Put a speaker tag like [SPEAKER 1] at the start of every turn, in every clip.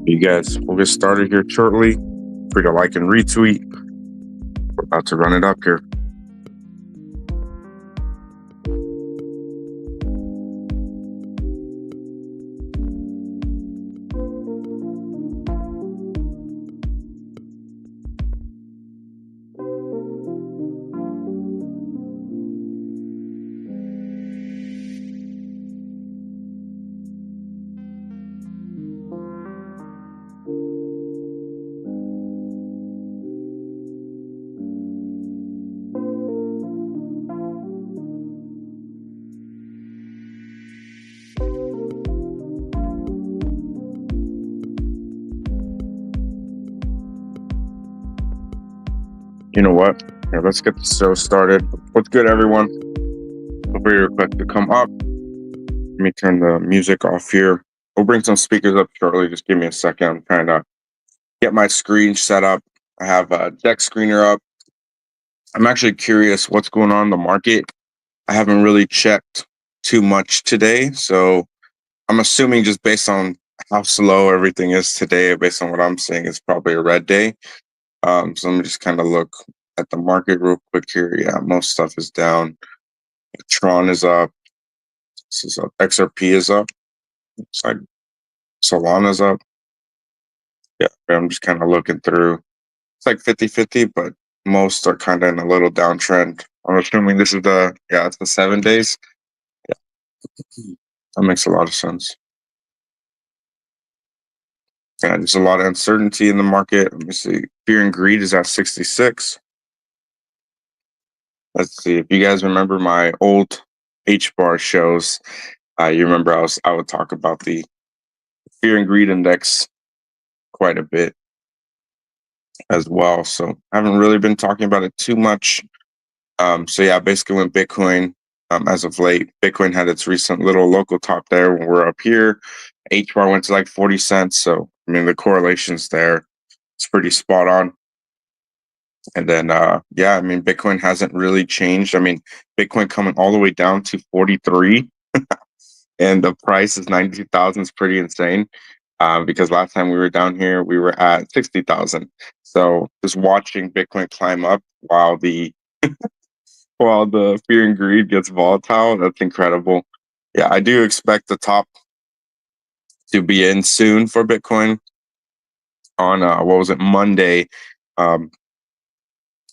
[SPEAKER 1] You guys, we'll get started here shortly. Free to like and retweet. We're about to run it up here. You know what? Here, let's get the show started. What's good, everyone? Feel free to request to come up. Let me turn the music off here. We'll bring some speakers up shortly. Just give me a second. I'm trying to get my screen set up. I have a deck screener up. I'm actually curious what's going on in the market. I haven't really checked too much today, so I'm assuming just based on how slow everything is today, based on what I'm seeing, it's probably a red day. So let me just kind of look at the market real quick here. Yeah, most stuff is down. Tron is up. This is up. XRP is up. Looks like Solana's up. Yeah, I'm just kind of looking through. It's like 50-50, but most are kind of in a little downtrend. I'm assuming this is it's the 7 days. Yeah, that makes a lot of sense. Yeah, there's a lot of uncertainty in the market. Let me see. Fear and greed is at 66. Let's see. If you guys remember my old HBAR shows, you remember I would talk about the fear and greed index quite a bit as well. So I haven't really been talking about it too much. So yeah, basically when Bitcoin, as of late, Bitcoin had its recent little local top there when we're up here. HBAR went to like 40 cents. So I mean the correlation's there. It's pretty spot on. And then I mean Bitcoin hasn't really changed. I mean, Bitcoin coming all the way down to 43 and the price is 92,000 is pretty insane. Because last time we were down here, we were at 60,000. So just watching Bitcoin climb up while the fear and greed gets volatile, that's incredible. Yeah, I do expect the top to be in soon for Bitcoin. On Monday.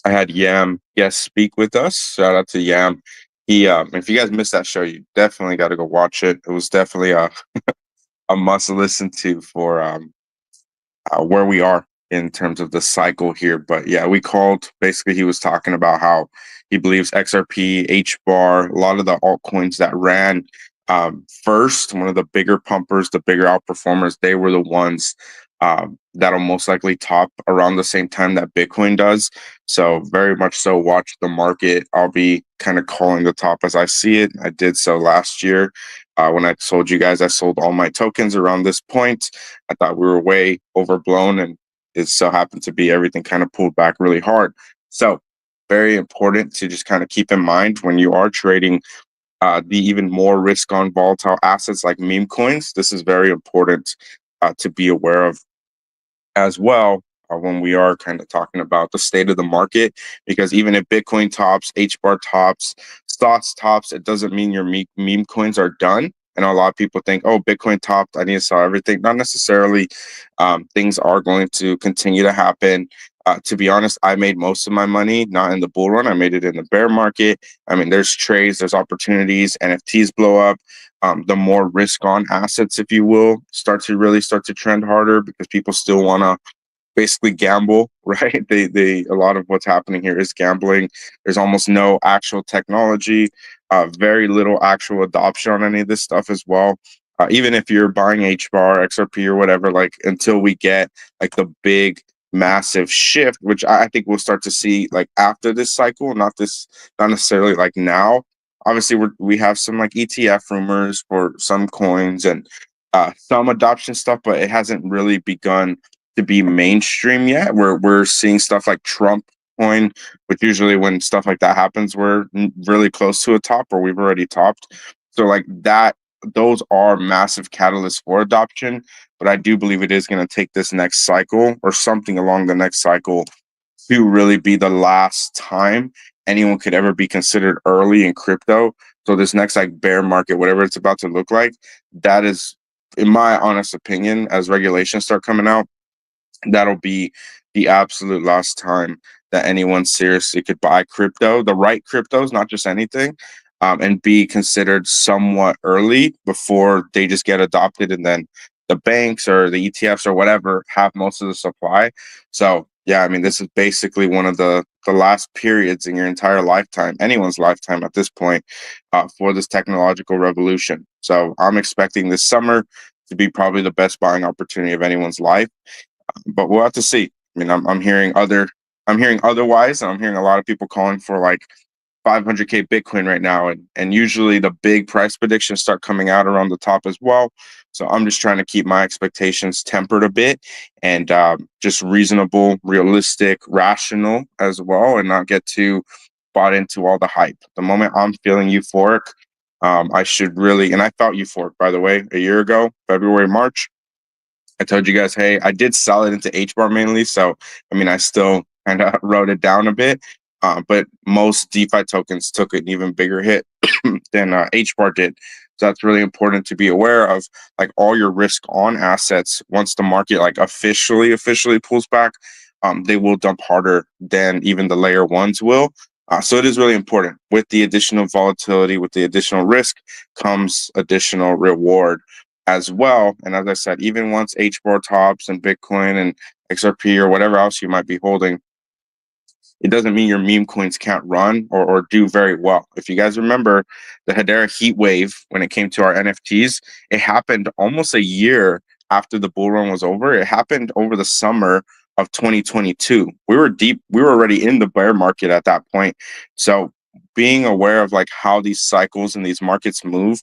[SPEAKER 1] I had Yam guest speak with us. Shout out to Yam. He if you guys missed that show, you definitely got to go watch it. It was definitely a must listen to for where we are in terms of the cycle here. But yeah, we called. Basically, he was talking about how he believes XRP, HBAR, a lot of the altcoins that ran first, one of the bigger pumpers, the bigger outperformers, they were the ones that'll most likely top around the same time that Bitcoin does. So very much so watch the market. I'll be kind of calling the top as I see it. I did so last year. When I told you guys I sold all my tokens around this point, I thought we were way overblown, and it so happened to be everything kind of pulled back really hard. So very important to just kind of keep in mind when you are trading the even more risk on volatile assets like meme coins. This is very important to be aware of as well when we are kind of talking about the state of the market, because even if Bitcoin tops, HBAR tops, stocks tops, it doesn't mean your meme coins are done. I know a lot of people think, oh, Bitcoin topped, I need to sell everything. Not necessarily. Things are going to continue to happen. To be honest, I made most of my money not in the bull run. I made it in the bear market. I mean, there's trades, there's opportunities. NFTs blow up. The more risk on assets, if you will, start to trend harder because people still want to basically gamble, right? A lot of what's happening here is gambling. There's almost no actual technology, very little actual adoption on any of this stuff as well. Even if you're buying HBAR, XRP, or whatever, like until we get like the big massive shift, which I think we'll start to see like after this cycle, not necessarily like now. Obviously, we have some like ETF rumors for some coins and some adoption stuff, but it hasn't really begun to be mainstream yet. We're seeing stuff like Trump coin, which usually when stuff like that happens, we're really close to a top or we've already topped. So like that, those are massive catalysts for adoption. but I do believe it is going to take this next cycle or something along the next cycle to really be the last time anyone could ever be considered early in crypto. So this next like bear market, whatever it's about to look like, that is, in my honest opinion, as regulations start coming out, that'll be the absolute last time that anyone seriously could buy crypto, the right cryptos, not just anything, and be considered somewhat early before they just get adopted, and then the banks or the ETFs or whatever have most of the supply. So yeah, I mean, this is basically one of the last periods in your entire lifetime, anyone's lifetime at this point, for this technological revolution. So I'm expecting this summer to be probably the best buying opportunity of anyone's life, but we'll have to see. I mean, I'm hearing otherwise, and I'm hearing a lot of people calling for like 500K Bitcoin right now, and usually the big price predictions start coming out around the top as well. So I'm just trying to keep my expectations tempered a bit, and just reasonable, realistic, rational as well, and not get too bought into all the hype. The moment I'm feeling euphoric, I should really, and I felt euphoric, by the way, a year ago, February, March. I told you guys, hey, I did sell it into HBAR mainly. So, I mean, I still kind of wrote it down a bit. But most DeFi tokens took an even bigger hit than HBAR did. So that's really important to be aware of, like all your risk on assets. Once the market like officially pulls back, they will dump harder than even the layer ones will. So it is really important. With the additional volatility, with the additional risk, comes additional reward as well. And as I said, even once HBAR tops and Bitcoin and XRP or whatever else you might be holding, it doesn't mean your meme coins can't run or do very well. If you guys remember the Hedera heat wave when it came to our NFTs, it happened almost a year after the bull run was over. It happened over the summer of 2022. We were already in the bear market at that point. So being aware of like how these cycles and these markets move,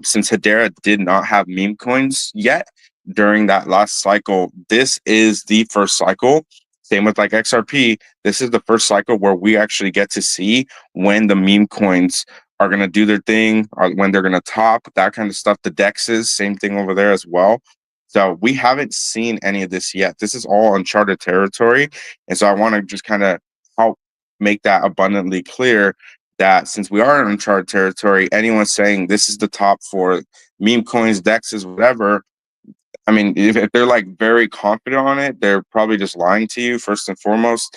[SPEAKER 1] since Hedera did not have meme coins yet during that last cycle, this is the first cycle. Same with like XRP, this is the first cycle where we actually get to see when the meme coins are going to do their thing, or when they're going to top, that kind of stuff. The DEXs, same thing over there as well. So we haven't seen any of this yet. This is all uncharted territory. And so I want to just kind of help make that abundantly clear that since we are in uncharted territory, anyone saying this is the top for meme coins, DEXs, whatever, I mean, if they're like very confident on it, they're probably just lying to you, first and foremost.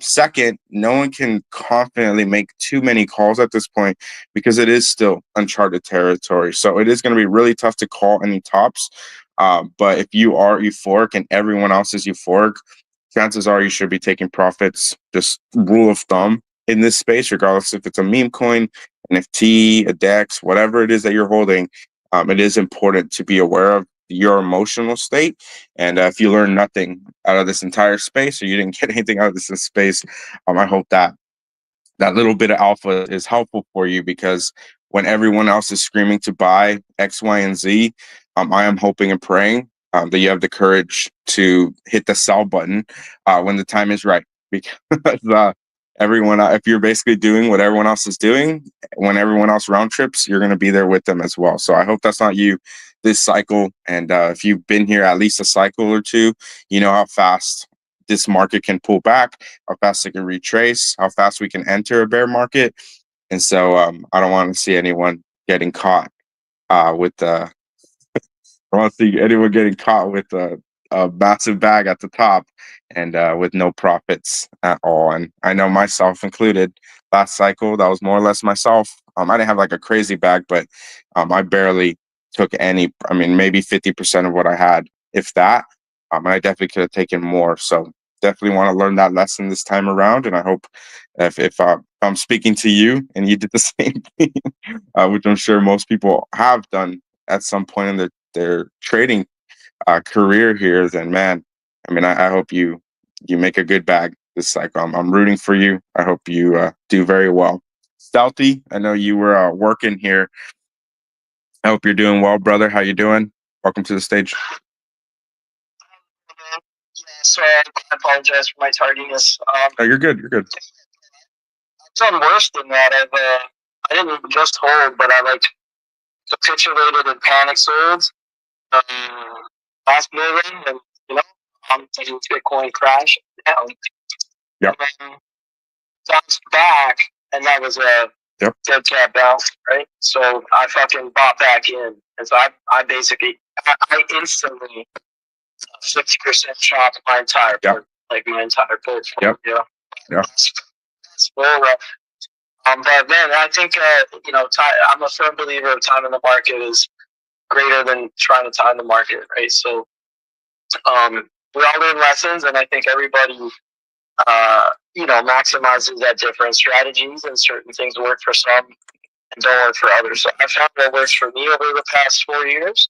[SPEAKER 1] Second, no one can confidently make too many calls at this point because it is still uncharted territory. So it is going to be really tough to call any tops. But if you are euphoric and everyone else is euphoric, chances are you should be taking profits. Just rule of thumb in this space, regardless if it's a meme coin, NFT, a DEX, whatever it is that you're holding, it is important to be aware of your emotional state. And if you learn nothing out of this entire space, or you didn't get anything out of this space, I hope that that little bit of alpha is helpful for you, because when everyone else is screaming to buy X, Y, and Z, I am hoping and praying that you have the courage to hit the sell button when the time is right. Because everyone, if you're basically doing what everyone else is doing, when everyone else round trips, you're going to be there with them as well. So I hope that's not you this cycle. And if you've been here at least a cycle or two, you know how fast this market can pull back, how fast it can retrace, how fast we can enter a bear market. And so I don't want to see anyone getting caught with I want to see anyone getting caught with a massive bag at the top and with no profits at all. And I know myself included, last cycle, that was more or less myself. I didn't have like a crazy bag, but I barely took any, I mean, maybe 50% of what I had, if that. And I definitely could have taken more. So definitely want to learn that lesson this time around. And I hope if I'm speaking to you and you did the same thing, which I'm sure most people have done at some point in their trading career here, then man, I mean, I hope you make a good bag this cycle. I'm rooting for you. I hope you do very well. Stealthy, I know you were working here. I hope you're doing well, brother. How you doing? Welcome to the stage.
[SPEAKER 2] Yeah, so I apologize for my tardiness.
[SPEAKER 1] Oh, you're good. You're good.
[SPEAKER 2] I've done worse than that. I didn't just hold, but I like capitulated and panic sold. Um, last bull run, and Bitcoin crash down.
[SPEAKER 1] Yep.
[SPEAKER 2] And then bounced back, and that was a dead cat bounce, right? So I fucking bought back in, and so I basically I instantly 50% chopped my entire my entire portfolio.
[SPEAKER 1] Yeah.
[SPEAKER 2] But then I think I'm a firm believer of time in the market is greater than trying to time the market, right? So we all learn lessons, and I think everybody maximizes at different strategies, and certain things work for some and don't work for others. So I found what works for me over the past 4 years.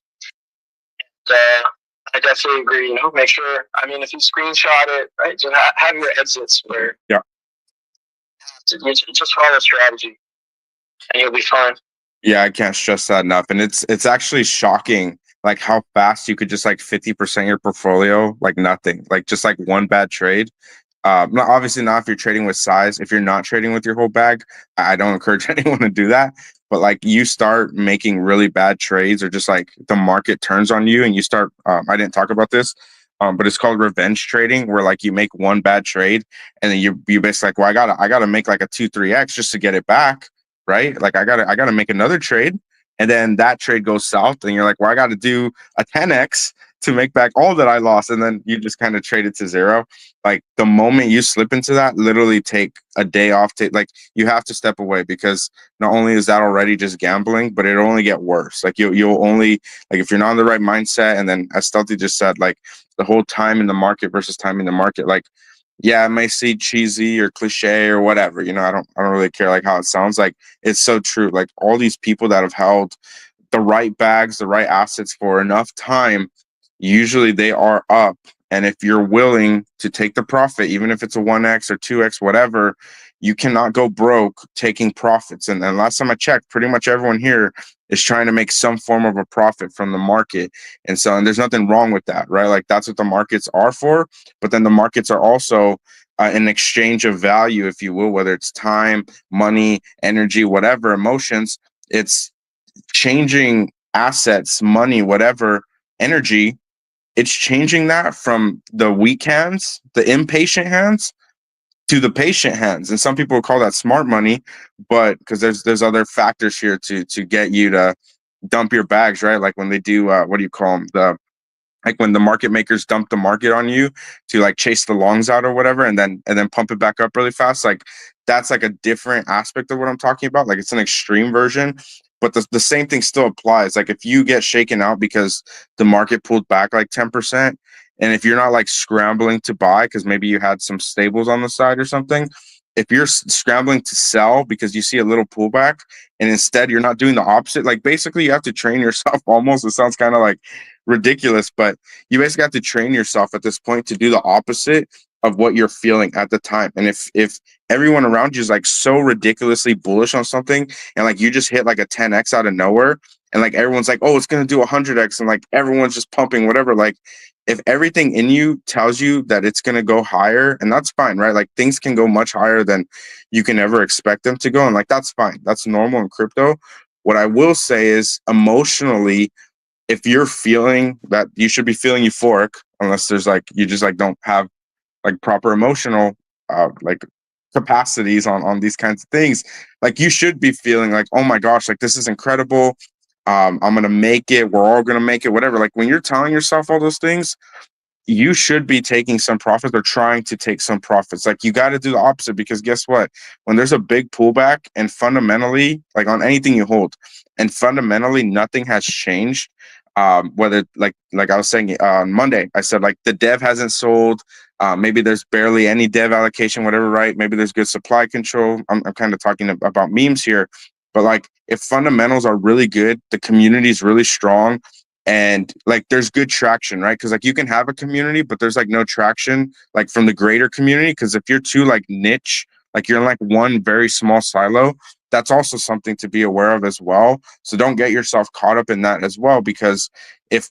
[SPEAKER 2] I definitely agree. Make sure. I mean, if you screenshot it, right, just have your exits where you just follow strategy, and you'll be fine.
[SPEAKER 1] Yeah, I can't stress that enough. And it's actually shocking, like how fast you could just like 50% your portfolio, like nothing, like just like one bad trade. Not obviously not if you're trading with size. If you're not trading with your whole bag, I don't encourage anyone to do that. But like you start making really bad trades, or just like the market turns on you, and you start. I didn't talk about this, but it's called revenge trading, where like you make one bad trade, and then you basically like, well, I gotta make like a 2-3x just to get it back, right? Like I gotta make another trade, and then that trade goes south, and you're like, well, I got to do a 10x to make back all that I lost, and then you just kind of trade it to zero. Like the moment you slip into that, literally take a day off. Like you have to step away, because not only is that already just gambling, but it'll only get worse. Like you'll only, like if you're not in the right mindset, and then as Stealthy just said, like the whole time in the market versus time in the market, like yeah, it may seem cheesy or cliche or whatever, I don't really care like how it sounds. Like it's so true. Like all these people that have held the right bags, the right assets for enough time, usually they are up. And if you're willing to take the profit, even if it's a 1x or 2x, whatever, you cannot go broke taking profits. And last time I checked, pretty much everyone here is trying to make some form of a profit from the market. And there's nothing wrong with that, right? Like that's what the markets are for. But then the markets are also an exchange of value, if you will, whether it's time, money, energy, whatever, emotions. It's changing assets, money, whatever, energy. It's changing that from the weak hands, the impatient hands, to the patient hands. And some people call that smart money, but because there's other factors here to get you to dump your bags, right? Like when they do what do you call them, like when the market makers dump the market on you to like chase the longs out or whatever, and then pump it back up really fast. Like that's like a different aspect of what I'm talking about. Like it's an extreme version, but the same thing still applies. Like if you get shaken out because the market pulled back like 10%, and if you're not like scrambling to buy because maybe you had some stables on the side or something, if you're scrambling to sell because you see a little pullback, and instead you're not doing the opposite, like basically you have to train yourself almost. It sounds kind of like ridiculous, but you basically have to train yourself at this point to do the opposite of what you're feeling at the time. And if everyone around you is like so ridiculously bullish on something, and like you just hit like a 10x out of nowhere, and like everyone's like, oh, it's gonna do 100x, and like everyone's just pumping whatever, like if everything in you tells you that it's going to go higher, and that's fine, right? Like things can go much higher than you can ever expect them to go. And like, that's fine. That's normal in crypto. What I will say is emotionally, if you're feeling that, you should be feeling euphoric, unless there's like, you just like don't have like proper emotional, like capacities on these kinds of things. Like you should be feeling like, oh my gosh, like this is incredible. I'm going to make it. We're all going to make it, whatever. Like when you're telling yourself all those things, you should be taking some profits or trying to take some profits. Like you got to do the opposite, because guess what? When there's a big pullback and fundamentally, like on anything you hold, and fundamentally nothing has changed. Whether like I was saying on Monday, I said like the dev hasn't sold. Maybe there's barely any dev allocation, whatever, right? Maybe there's good supply control. I'm kind of talking about memes here, but like if fundamentals are really good, the community is really strong, and like there's good traction, right? Because like you can have a community, but there's like no traction like from the greater community. Because if you're too like niche, like you're in like one very small silo, that's also something to be aware of as well. So don't get yourself caught up in that as well, because if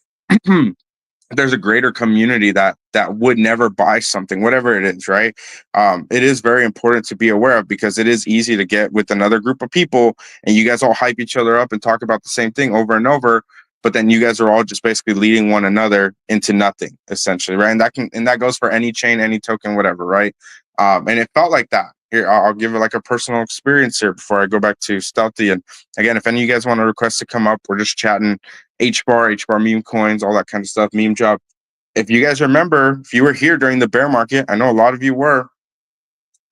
[SPEAKER 1] there's a greater community that would never buy something, whatever it is, right? It is very important to be aware of, because it is easy to get with another group of people and you guys all hype each other up and talk about the same thing over and over. but then you guys are all just basically leading one another into nothing, essentially, right? And that goes for any chain, any token, whatever, right? And it felt like that. Here, I'll give it like a personal experience here before I go back to Stealthy. And again, if any of you guys want to request to come up, we're just chatting HBAR meme coins, all that kind of stuff, meme job. If you guys remember, if you were here during the bear market, I know a lot of you were.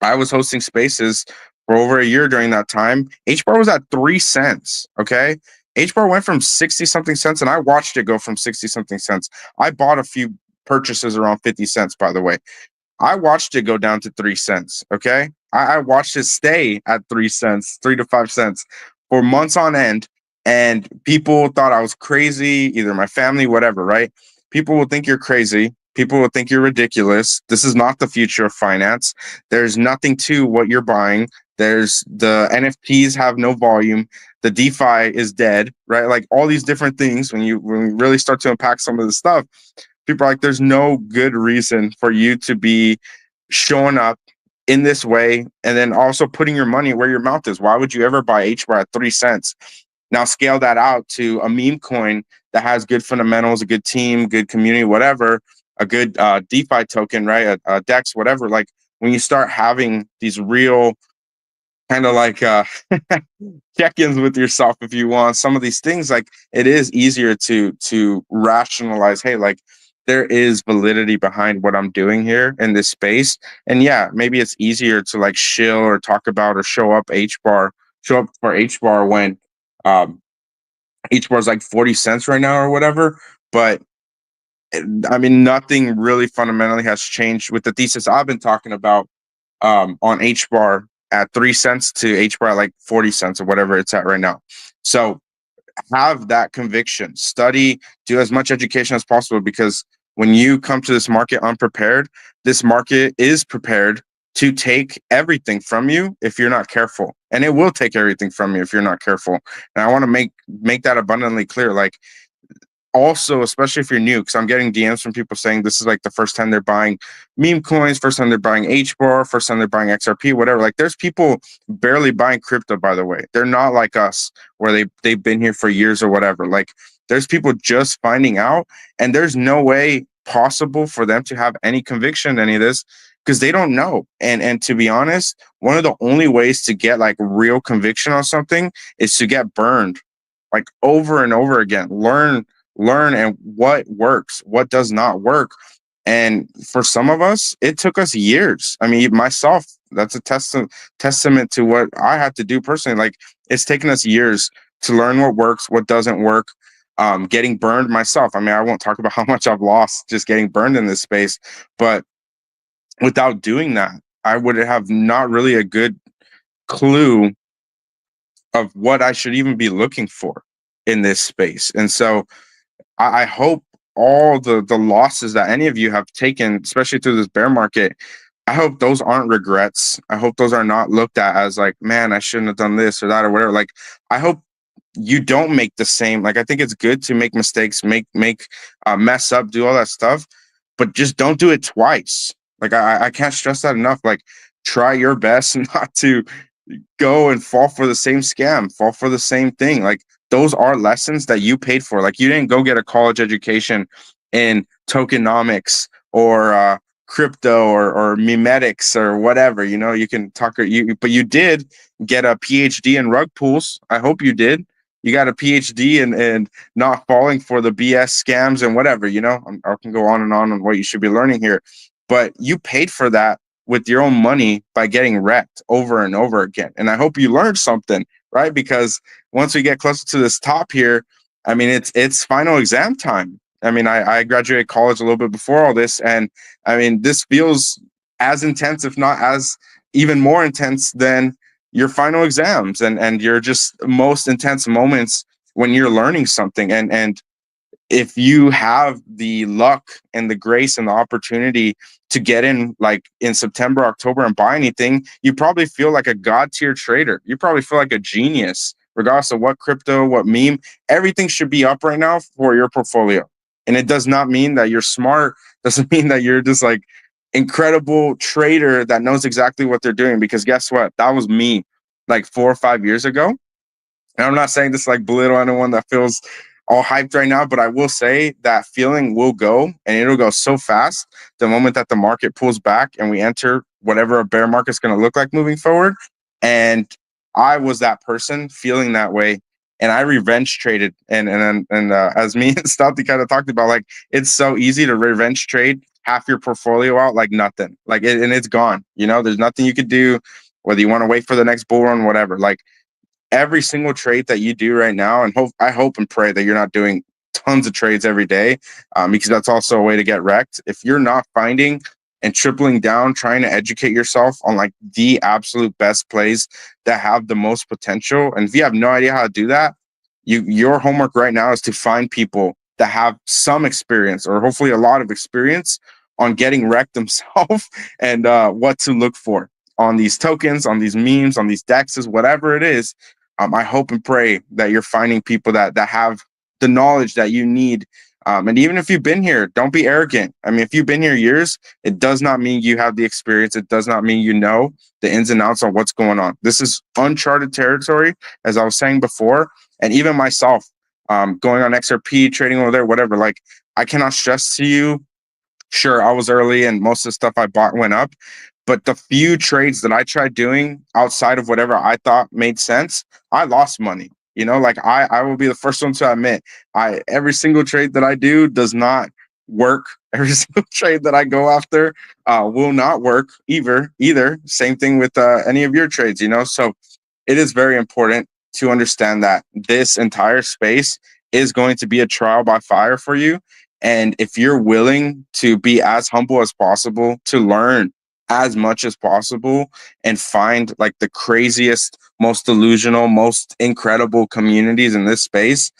[SPEAKER 1] I was hosting spaces for over a year during that time. HBAR was at 3 cents. Okay. HBAR went from 60 something cents and I watched it go from 60 something cents. I bought a few purchases around 50 cents, by the way. I watched it go down to 3 cents. Okay. I watched it stay at 3 cents, 3 to 5 cents for months on end. And people thought I was crazy, either my family, whatever, right? People will think you're crazy. People will think you're ridiculous. This is not the future of finance. There's nothing to what you're buying. There's the NFTs have no volume. The DeFi is dead, right? Like all these different things. When we really start to unpack some of the stuff, people are like, there's no good reason for you to be showing up in this way and then also putting your money where your mouth is. Why would you ever buy HBAR at 3 cents? Now scale that out to a meme coin that has good fundamentals, a good team, good community, whatever, a good DeFi token, right? A DEX, whatever. Like when you start having these real kind of like check-ins with yourself, if you want, some of these things, like it is easier to rationalize, hey, like there is validity behind what I'm doing here in this space. And yeah, maybe it's easier to like shill or talk about or show up for HBAR when HBAR is like 40 cents right now or whatever. But I mean, nothing really fundamentally has changed with the thesis I've been talking about on HBAR at 3 cents to HBAR at like 40 cents or whatever it's at right now. So have that conviction, study, do as much education as possible, because when you come to this market unprepared, this market is prepared to take everything from you if you're not careful. And it will take everything from you if you're not careful. And I want to make that abundantly clear. Like, also, especially if you're new, because I'm getting DMs from people saying this is like the first time they're buying meme coins, first time they're buying HBAR, first time they're buying XRP, whatever. Like there's people barely buying crypto, by the way. They're not like us where they've been here for years or whatever. Like there's people just finding out, and there's no way possible for them to have any conviction in any of this because they don't know. And to be honest, one of the only ways to get like real conviction on something is to get burned like over and over again. Learn and what works, what does not work. And for some of us, it took us years. I mean, myself, that's a testament to what I had to do personally. Like it's taken us years to learn what works, what doesn't work. Getting burned myself. I mean, I won't talk about how much I've lost just getting burned in this space, but without doing that, I would have not really a good clue of what I should even be looking for in this space. And so I hope all the losses that any of you have taken, especially through this bear market, I hope those aren't regrets. I hope those are not looked at as like, man, I shouldn't have done this or that or whatever. Like, I hope you don't make the same. Like, I think it's good to make mistakes, mess up, do all that stuff, but just don't do it twice. Like, I can't stress that enough. Like, try your best not to go and fall for the same scam, fall for the same thing. Like those are lessons that you paid for. Like you didn't go get a college education in tokenomics or crypto or memetics or whatever. You know, you can talk, but you did get a PhD in rug pools. I hope you did. You got a PhD and not falling for the BS scams and whatever. You know, I can go on what you should be learning here, but you paid for that with your own money by getting wrecked over and over again. And I hope you learned something, right? Because once we get closer to this top here, I mean, it's final exam time. I mean, I graduated college a little bit before all this. And I mean, this feels as intense, if not as even more intense than your final exams and your just most intense moments when you're learning something. And if you have the luck and the grace and the opportunity to get in like in September, October and buy anything, you probably feel like a god tier trader. You probably feel like a genius, regardless of what crypto, what meme, everything should be up right now for your portfolio. And it does not mean that you're smart. Doesn't mean that you're just like incredible trader that knows exactly what they're doing. Because guess what? That was me like 4 or 5 years ago. And I'm not saying this like belittle anyone that feels all hyped right now, but I will say that feeling will go, and it'll go so fast the moment that the market pulls back and we enter whatever a bear market's going to look like moving forward. And I was that person feeling that way, and I revenge traded. And as me and Stumpy kind of talked about, like, it's so easy to revenge trade half your portfolio out like nothing, like and it's gone. There's nothing you could do, whether you want to wait for the next bull run, whatever. Like, every single trade that you do right now, and I hope and pray that you're not doing tons of trades every day, because that's also a way to get wrecked. If you're not finding and tripling down, trying to educate yourself on like the absolute best plays that have the most potential, and if you have no idea how to do that, your homework right now is to find people that have some experience, or hopefully a lot of experience, on getting wrecked themselves and what to look for on these tokens, on these memes, on these dexes, whatever it is. I hope and pray that you're finding people that have the knowledge that you need. And even if you've been here, don't be arrogant. I mean, if you've been here years, it does not mean you have the experience. It does not mean you know the ins and outs on what's going on. This is uncharted territory, as I was saying before. And even myself, going on XRP, trading over there, whatever, like, I cannot stress to you, sure, I was early and most of the stuff I bought went up, but the few trades that I tried doing outside of whatever I thought made sense, I lost money. Like, I will be the first one to admit, every single trade that I do does not work. Every single trade that I go after will not work either. Same thing with any of your trades, So it is very important to understand that this entire space is going to be a trial by fire for you. And if you're willing to be as humble as possible, to learn as much as possible, and find like the craziest, most delusional, most incredible communities in this space,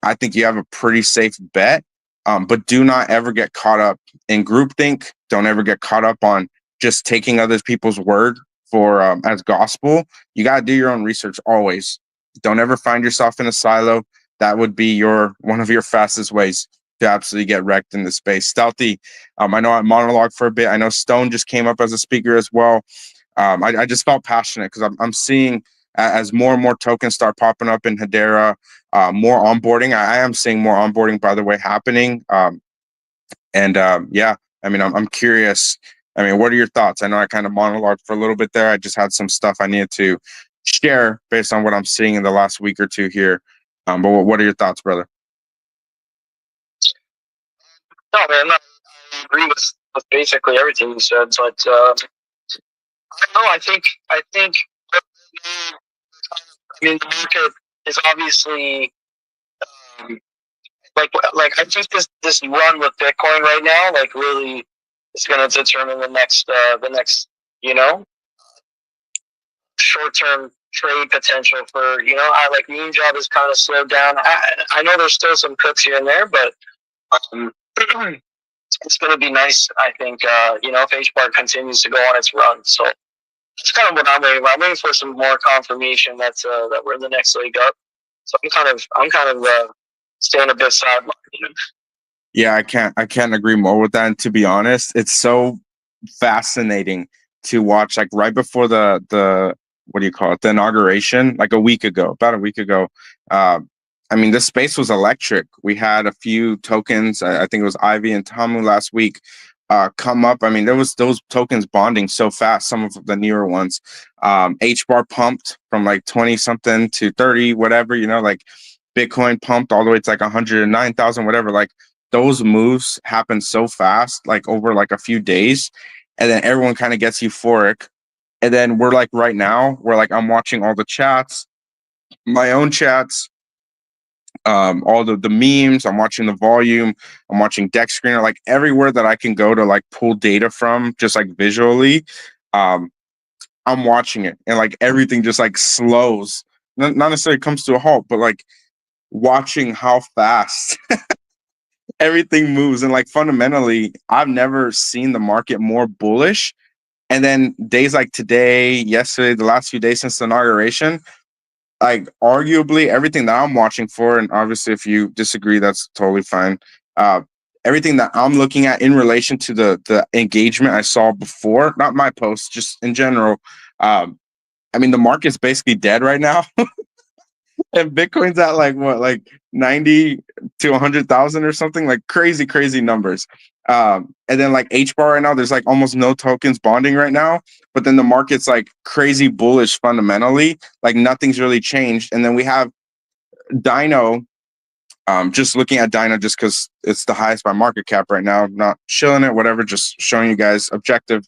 [SPEAKER 1] I think you have a pretty safe bet. But do not ever get caught up in groupthink. Don't ever get caught up on just taking other people's word for as gospel. You got to do your own research always. Don't ever find yourself in a silo. That would be one of your fastest ways to absolutely get wrecked in the space. Stealthy, I know I monologued for a bit. I know Stone just came up as a speaker as well. I just felt passionate because I'm seeing, as more and more tokens start popping up in Hedera, more onboarding. I am seeing more onboarding, by the way, happening. Yeah, I mean, I'm curious. I mean, what are your thoughts? I know I kind of monologued for a little bit there. I just had some stuff I needed to share based on what I'm seeing in the last week or two here. But what are your thoughts, brother?
[SPEAKER 2] No, man, I agree with basically everything you said. But I don't know. I think. I mean, the market is obviously like I think this run with Bitcoin right now, like, really is going to determine the next short term trade potential for I like meme job is kind of slowed down. I know there's still some cooks here and there, but it's going to be nice, I think, if HBAR continues to go on its run. So that's kind of what I'm waiting for. I'm waiting for some more confirmation that we're in the next leg up. So I'm kind of staying a bit sidelined.
[SPEAKER 1] Yeah, I can't agree more with that. And to be honest, it's so fascinating to watch. Like, right before the what do you call it, the inauguration, like about a week ago. I mean, this space was electric. We had a few tokens. I think it was Ivy and Tamu last week come up. I mean, there was those tokens bonding so fast. Some of the newer ones, HBAR pumped from like 20 something to 30, whatever. Like, Bitcoin pumped all the way to like 109,000, whatever. Like, those moves happen so fast, like over like a few days, and then everyone kind of gets euphoric. And then we're like, right now, I'm watching all the chats, my own chats, all the memes. I'm watching the volume. I'm watching Dex Screener, like everywhere that I can go to like pull data from, just like visually. I'm watching it, and like everything just like slows. Not necessarily comes to a halt, but like watching how fast everything moves. And like, fundamentally, I've never seen the market more bullish. And then days like today, yesterday, the last few days since the inauguration, like, arguably everything that I'm watching for, and obviously if you disagree, that's totally fine. Everything that I'm looking at in relation to the engagement I saw before, not my post, just in general. I mean, the market's basically dead right now. And Bitcoin's at like what, like 90 to 100,000 or something, like crazy numbers. And then like HBAR right now, there's like almost no tokens bonding right now, but then the market's like crazy bullish fundamentally, like nothing's really changed. And then we have Dino, just looking at Dino just because it's the highest by market cap right now, not shilling it, whatever, just showing you guys objective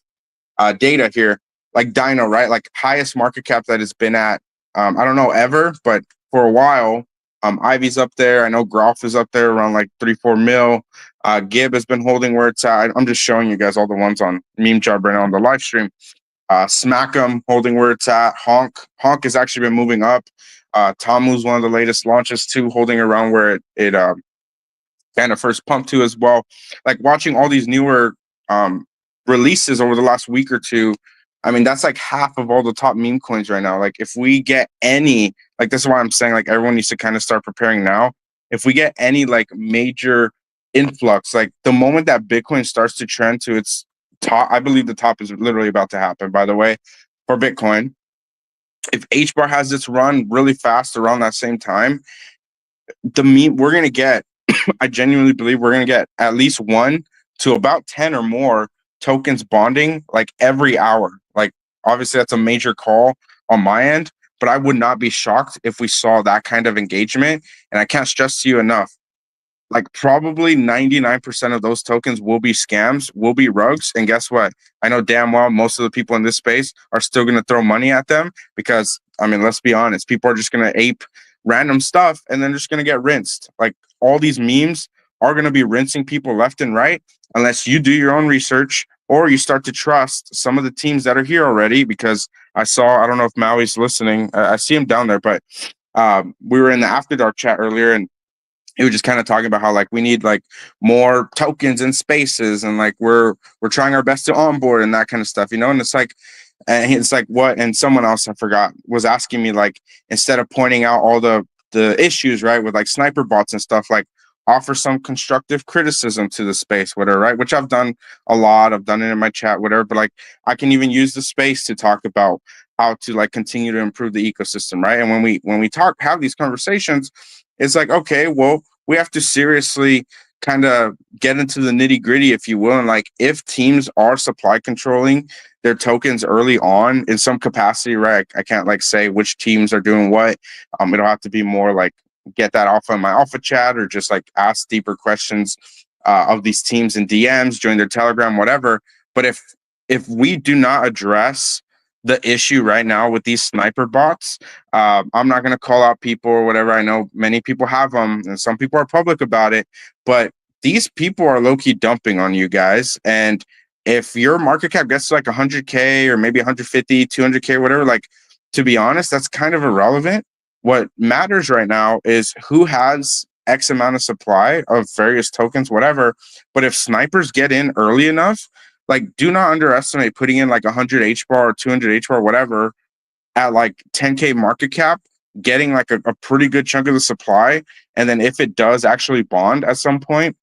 [SPEAKER 1] data here. Like Dino, right? Like highest market cap that it's been at, I don't know ever, but for a while. Ivy's up there. I know Groff is up there around like 3-4 mil. Gib has been holding where it's at. I'm just showing you guys all the ones on Meme Job right now on the live stream. Smack'em holding where it's at. Honk has actually been moving up. Tamu's one of the latest launches too, holding around where it kind of first pumped to as well. Like watching all these newer releases over the last week or two, I mean, that's like half of all the top meme coins right now. Like if we get any, like this is why I'm saying like everyone needs to kind of start preparing now. If we get any like major influx, like the moment that Bitcoin starts to trend to its top, I believe the top is literally about to happen, by the way, for Bitcoin. If HBAR has its run really fast around that same time, the meme we're going to get, I genuinely believe we're going to get at least 1 to about 10 or more tokens bonding like every hour. Like obviously that's a major call on my end, but I would not be shocked if we saw that kind of engagement. And I can't stress to you enough, like probably 99% of those tokens will be scams, will be rugs. And guess what? I know damn well most of the people in this space are still going to throw money at them because, I mean, let's be honest, people are just going to ape random stuff and then just going to get rinsed. Like all these memes are going to be rinsing people left and right unless you do your own research or you start to trust some of the teams that are here already. Because I don't know if Maui's listening. I see him down there, but we were in the After Dark chat earlier and he was just kind of talking about how like we need like more tokens and spaces and like we're trying our best to onboard and that kind of stuff, and it's like what, and someone else I forgot was asking me like, instead of pointing out all the issues, right, with like sniper bots and stuff, like offer some constructive criticism to the space, whatever, right? Which I've done a lot. I've done it in my chat, whatever, but like I can even use the space to talk about how to like continue to improve the ecosystem, right? And when we have these conversations, it's like, okay, well, we have to seriously kind of get into the nitty gritty, if you will. And like, if teams are supply controlling their tokens early on in some capacity, right? I can't like say which teams are doing what. It'll have to be more like get that off on my alpha chat or just like ask deeper questions of these teams in DMs, join their Telegram, whatever. But if we do not address the issue right now with these sniper bots, I'm not going to call out people or whatever. I know many people have them and some people are public about it, but these people are low-key dumping on you guys. And if your market cap gets to like 100K or maybe 150, 200K, whatever, like, to be honest, that's kind of irrelevant. What matters right now is who has X amount of supply of various tokens, whatever. But if snipers get in early enough, like, do not underestimate putting in like 100 HBAR or 200 HBAR, whatever, at like 10K market cap, getting like a pretty good chunk of the supply. And then if it does actually bond at some point,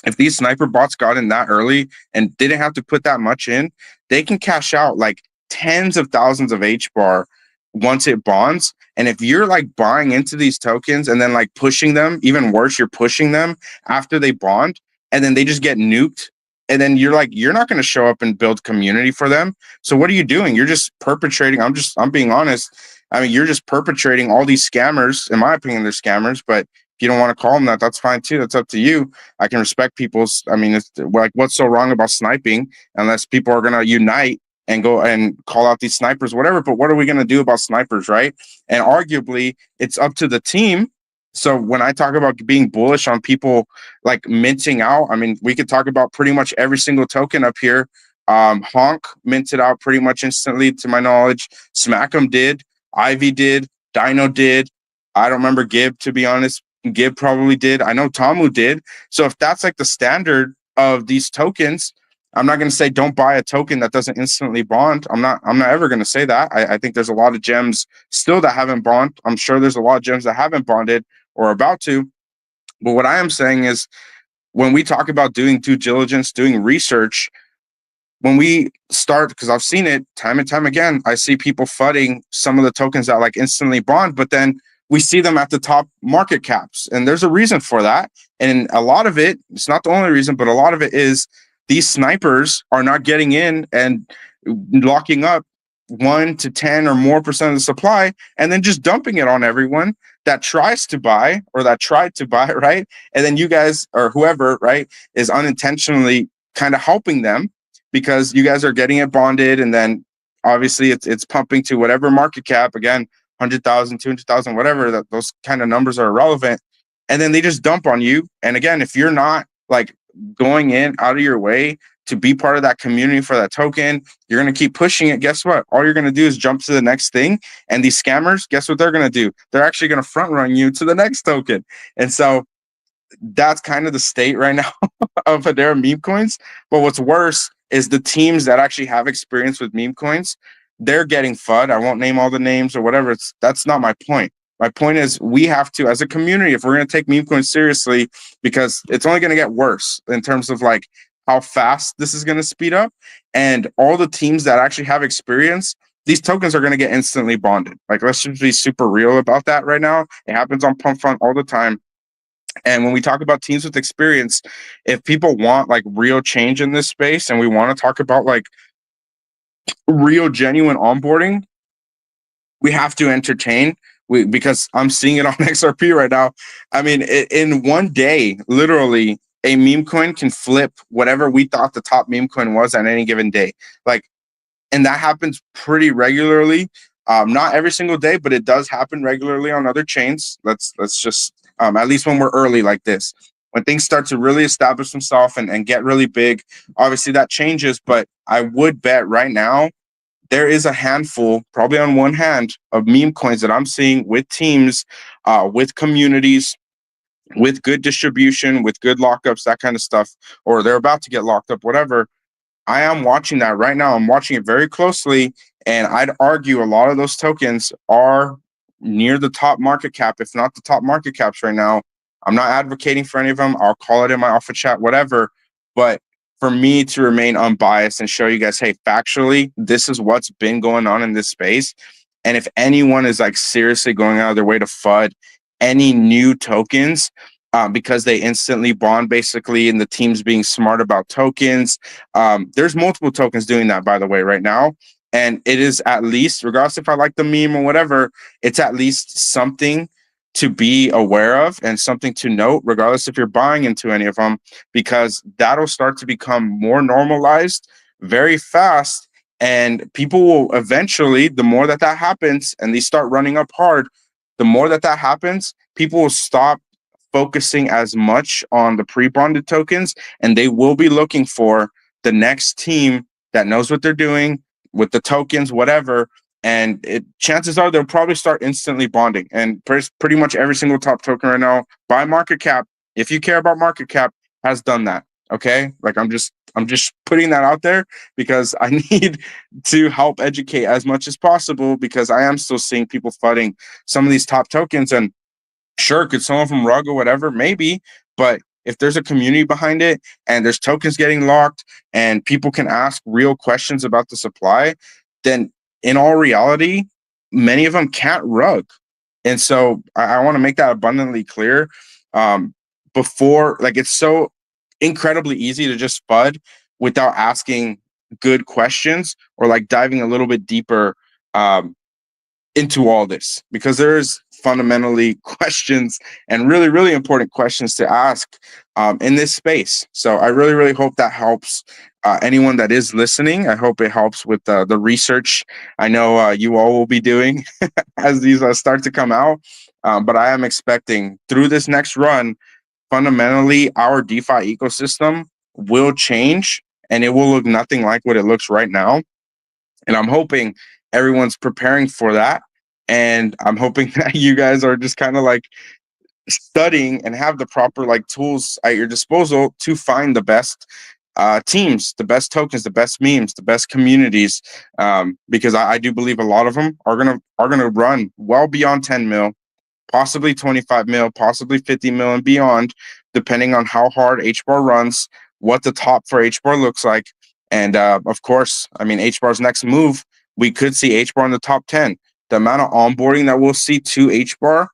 [SPEAKER 1] if these sniper bots got in that early and didn't have to put that much in, they can cash out like tens of thousands of HBAR once it bonds. And if you're like buying into these tokens and then like pushing them, even worse, you're pushing them after they bond and then they just get nuked. And then you're not going to show up and build community for them. So what are you doing? You're just perpetrating. I'm being honest. I mean, you're just perpetrating all these scammers. In my opinion, they're scammers, but if you don't want to call them that, that's fine too. That's up to you. I can respect people's, I mean, it's like, what's so wrong about sniping unless people are going to unite and go and call out these snipers, whatever. But what are we going to do about snipers, right? And arguably, it's up to the team. So when I talk about being bullish on people like minting out, I mean, we could talk about pretty much every single token up here. Honk minted out pretty much instantly, to my knowledge. Smack'em did. Ivy did. Dino did. I don't remember Gib, to be honest. Gib probably did. I know Tamu did. So if that's like the standard of these tokens, I'm not going to say don't buy a token that doesn't instantly bond. I'm not ever going to say that. I think there's a lot of gems still that haven't bonded. I'm sure there's a lot of gems that haven't bonded or about to. But what I am saying is, when we talk about doing due diligence, doing research, when we start, because I've seen it time and time again, I see people fudding some of the tokens that like instantly bond, but then we see them at the top market caps. And there's a reason for that. And a lot of it, it's not the only reason, but a lot of it is these snipers are not getting in and locking up 1 to 10 or more percent of the supply and then just dumping it on everyone that tries to buy or that tried to buy, right? And then you guys or whoever, right, is unintentionally kind of helping them because you guys are getting it bonded, and then obviously it's pumping to whatever market cap, again, 100,000, 200,000, whatever, that those kind of numbers are irrelevant. And then they just dump on you. And again, if you're not like going in out of your way to be part of that community for that token, you're going to keep pushing it. Guess what? All you're going to do is jump to the next thing. And these scammers, guess what they're going to do? They're actually going to front run you to the next token. And so that's kind of the state right now of Hedera meme coins. But what's worse is the teams that actually have experience with meme coins, they're getting FUD. I won't name all the names or whatever. That's not my point. My point is we have to, as a community, if we're going to take meme coins seriously, because it's only going to get worse in terms of like how fast this is going to speed up, and all the teams that actually have experience, these tokens are going to get instantly bonded. Like, let's just be super real about that right now. It happens on Pump Front all the time. And when we talk about teams with experience, if people want like real change in this space and we want to talk about like real genuine onboarding, we have to entertain. Because I'm seeing it on XRP right now. I mean, in one day, literally, a meme coin can flip whatever we thought the top meme coin was at any given day. Like, and that happens pretty regularly. Not every single day, but it does happen regularly on other chains. Let's just at least when we're early like this, when things start to really establish themselves and get really big, obviously that changes. But I would bet right now there is a handful, probably on one hand, of meme coins that I'm seeing with teams, with communities, with good distribution, with good lockups, that kind of stuff, or they're about to get locked up, whatever. I am watching that right now. I'm watching it very closely, and I'd argue a lot of those tokens are near the top market cap, if not the top market caps right now. I'm not advocating for any of them. I'll call it in my alpha chat, whatever. But for me to remain unbiased and show you guys, hey, factually, this is what's been going on in this space. And if anyone is like seriously going out of their way to FUD any new tokens, because they instantly bond basically, and the team's being smart about tokens. There's multiple tokens doing that, by the way, right now. And it is at least, regardless if I like the meme or whatever, it's at least something to be aware of and something to note, regardless if you're buying into any of them, because that'll start to become more normalized very fast. And people will eventually, the more that happens and they start running up hard, the more that happens, people will stop focusing as much on the pre-bonded tokens, and they will be looking for the next team that knows what they're doing with the tokens, whatever. And chances are they'll probably start instantly bonding. And pretty much every single top token right now by market cap, if you care about market cap, has done that. Okay, like I'm just putting that out there because I need to help educate as much as possible, because I am still seeing people FUDing some of these top tokens. And sure, could some of them rug or whatever? Maybe. But if there's a community behind it and there's tokens getting locked and people can ask real questions about the supply, then in all reality, many of them can't rug. And so I want to make that abundantly clear. Before, like, it's so incredibly easy to just FUD without asking good questions or like diving a little bit deeper into all this, because there's fundamentally questions and really, really important questions to ask in this space. So I really, really hope that helps anyone that is listening. I hope it helps with the research I know you all will be doing as these start to come out. But I am expecting through this next run, fundamentally, our DeFi ecosystem will change and it will look nothing like what it looks right now. And I'm hoping everyone's preparing for that. And I'm hoping that you guys are just kind of like studying and have the proper like tools at your disposal to find the best teams, the best tokens, the best memes, the best communities. Because I do believe a lot of them are gonna run well beyond 10 mil, possibly 25 mil, possibly 50 mil and beyond, depending on how hard HBAR runs, what the top for HBAR looks like. And of course, I mean, HBAR's next move, we could see HBAR in the top 10. The amount of onboarding that we'll see to HBAR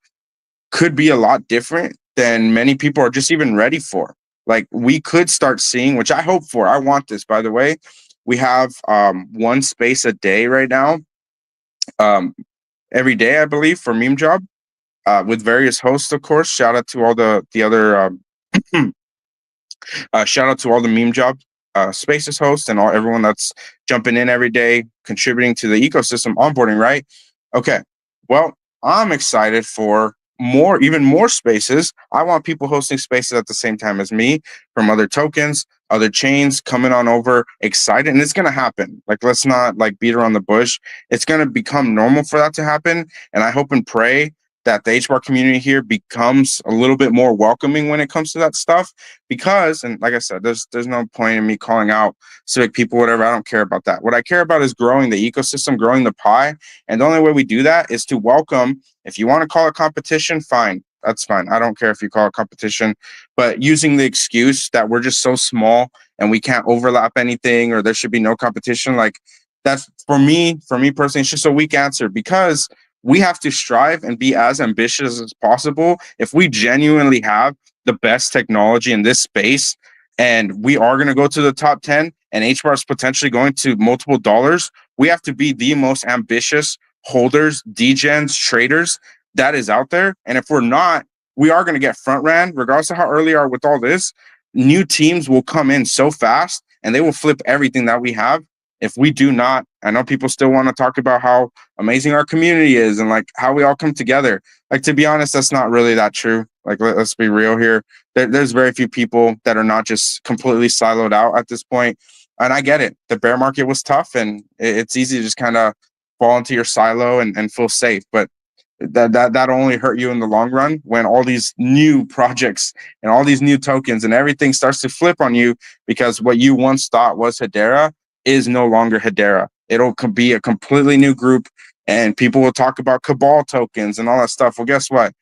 [SPEAKER 1] could be a lot different than many people are just even ready for. Like, we could start seeing, which I hope for. I want this, by the way. We have one space a day right now, every day, I believe, for Meme Job, with various hosts, of course. Shout out to all the other shout out to all the Meme Job Spaces hosts and everyone that's jumping in every day, contributing to the ecosystem, onboarding, right? Okay. Well, I'm excited for even more spaces. I want people hosting spaces at the same time as me from other tokens, other chains coming on over, excited. And it's going to happen. Like, let's not like beat around the bush. It's going to become normal for that to happen. And I hope and pray that the HBAR community here becomes a little bit more welcoming when it comes to that stuff. Because, and like I said, there's no point in me calling out civic people, whatever. I don't care about that. What I care about is growing the ecosystem, growing the pie. And the only way we do that is to welcome. If you want to call it competition, fine. That's fine. I don't care if you call it competition, but using the excuse that we're just so small and we can't overlap anything, or there should be no competition, like, that's for me personally, it's just a weak answer, because we have to strive and be as ambitious as possible. If we genuinely have the best technology in this space, and we are going to go to the top 10, and HBAR is potentially going to multiple dollars, we have to be the most ambitious holders, degens, traders that is out there. And if we're not, we are going to get front ran, regardless of how early are with all this. New teams will come in so fast and they will flip everything that we have. If we do not, I know people still want to talk about how amazing our community is and like how we all come together. Like, to be honest, that's not really that true. Like, let's be real here. There's very few people that are not just completely siloed out at this point. And I get it. The bear market was tough, and it's easy to just kind of fall into your silo and feel safe. But that'll only hurt you in the long run when all these new projects and all these new tokens and everything starts to flip on you, because what you once thought was Hedera is no longer Hedera. It'll be a completely new group, and people will talk about cabal tokens and all that stuff. Well, guess what?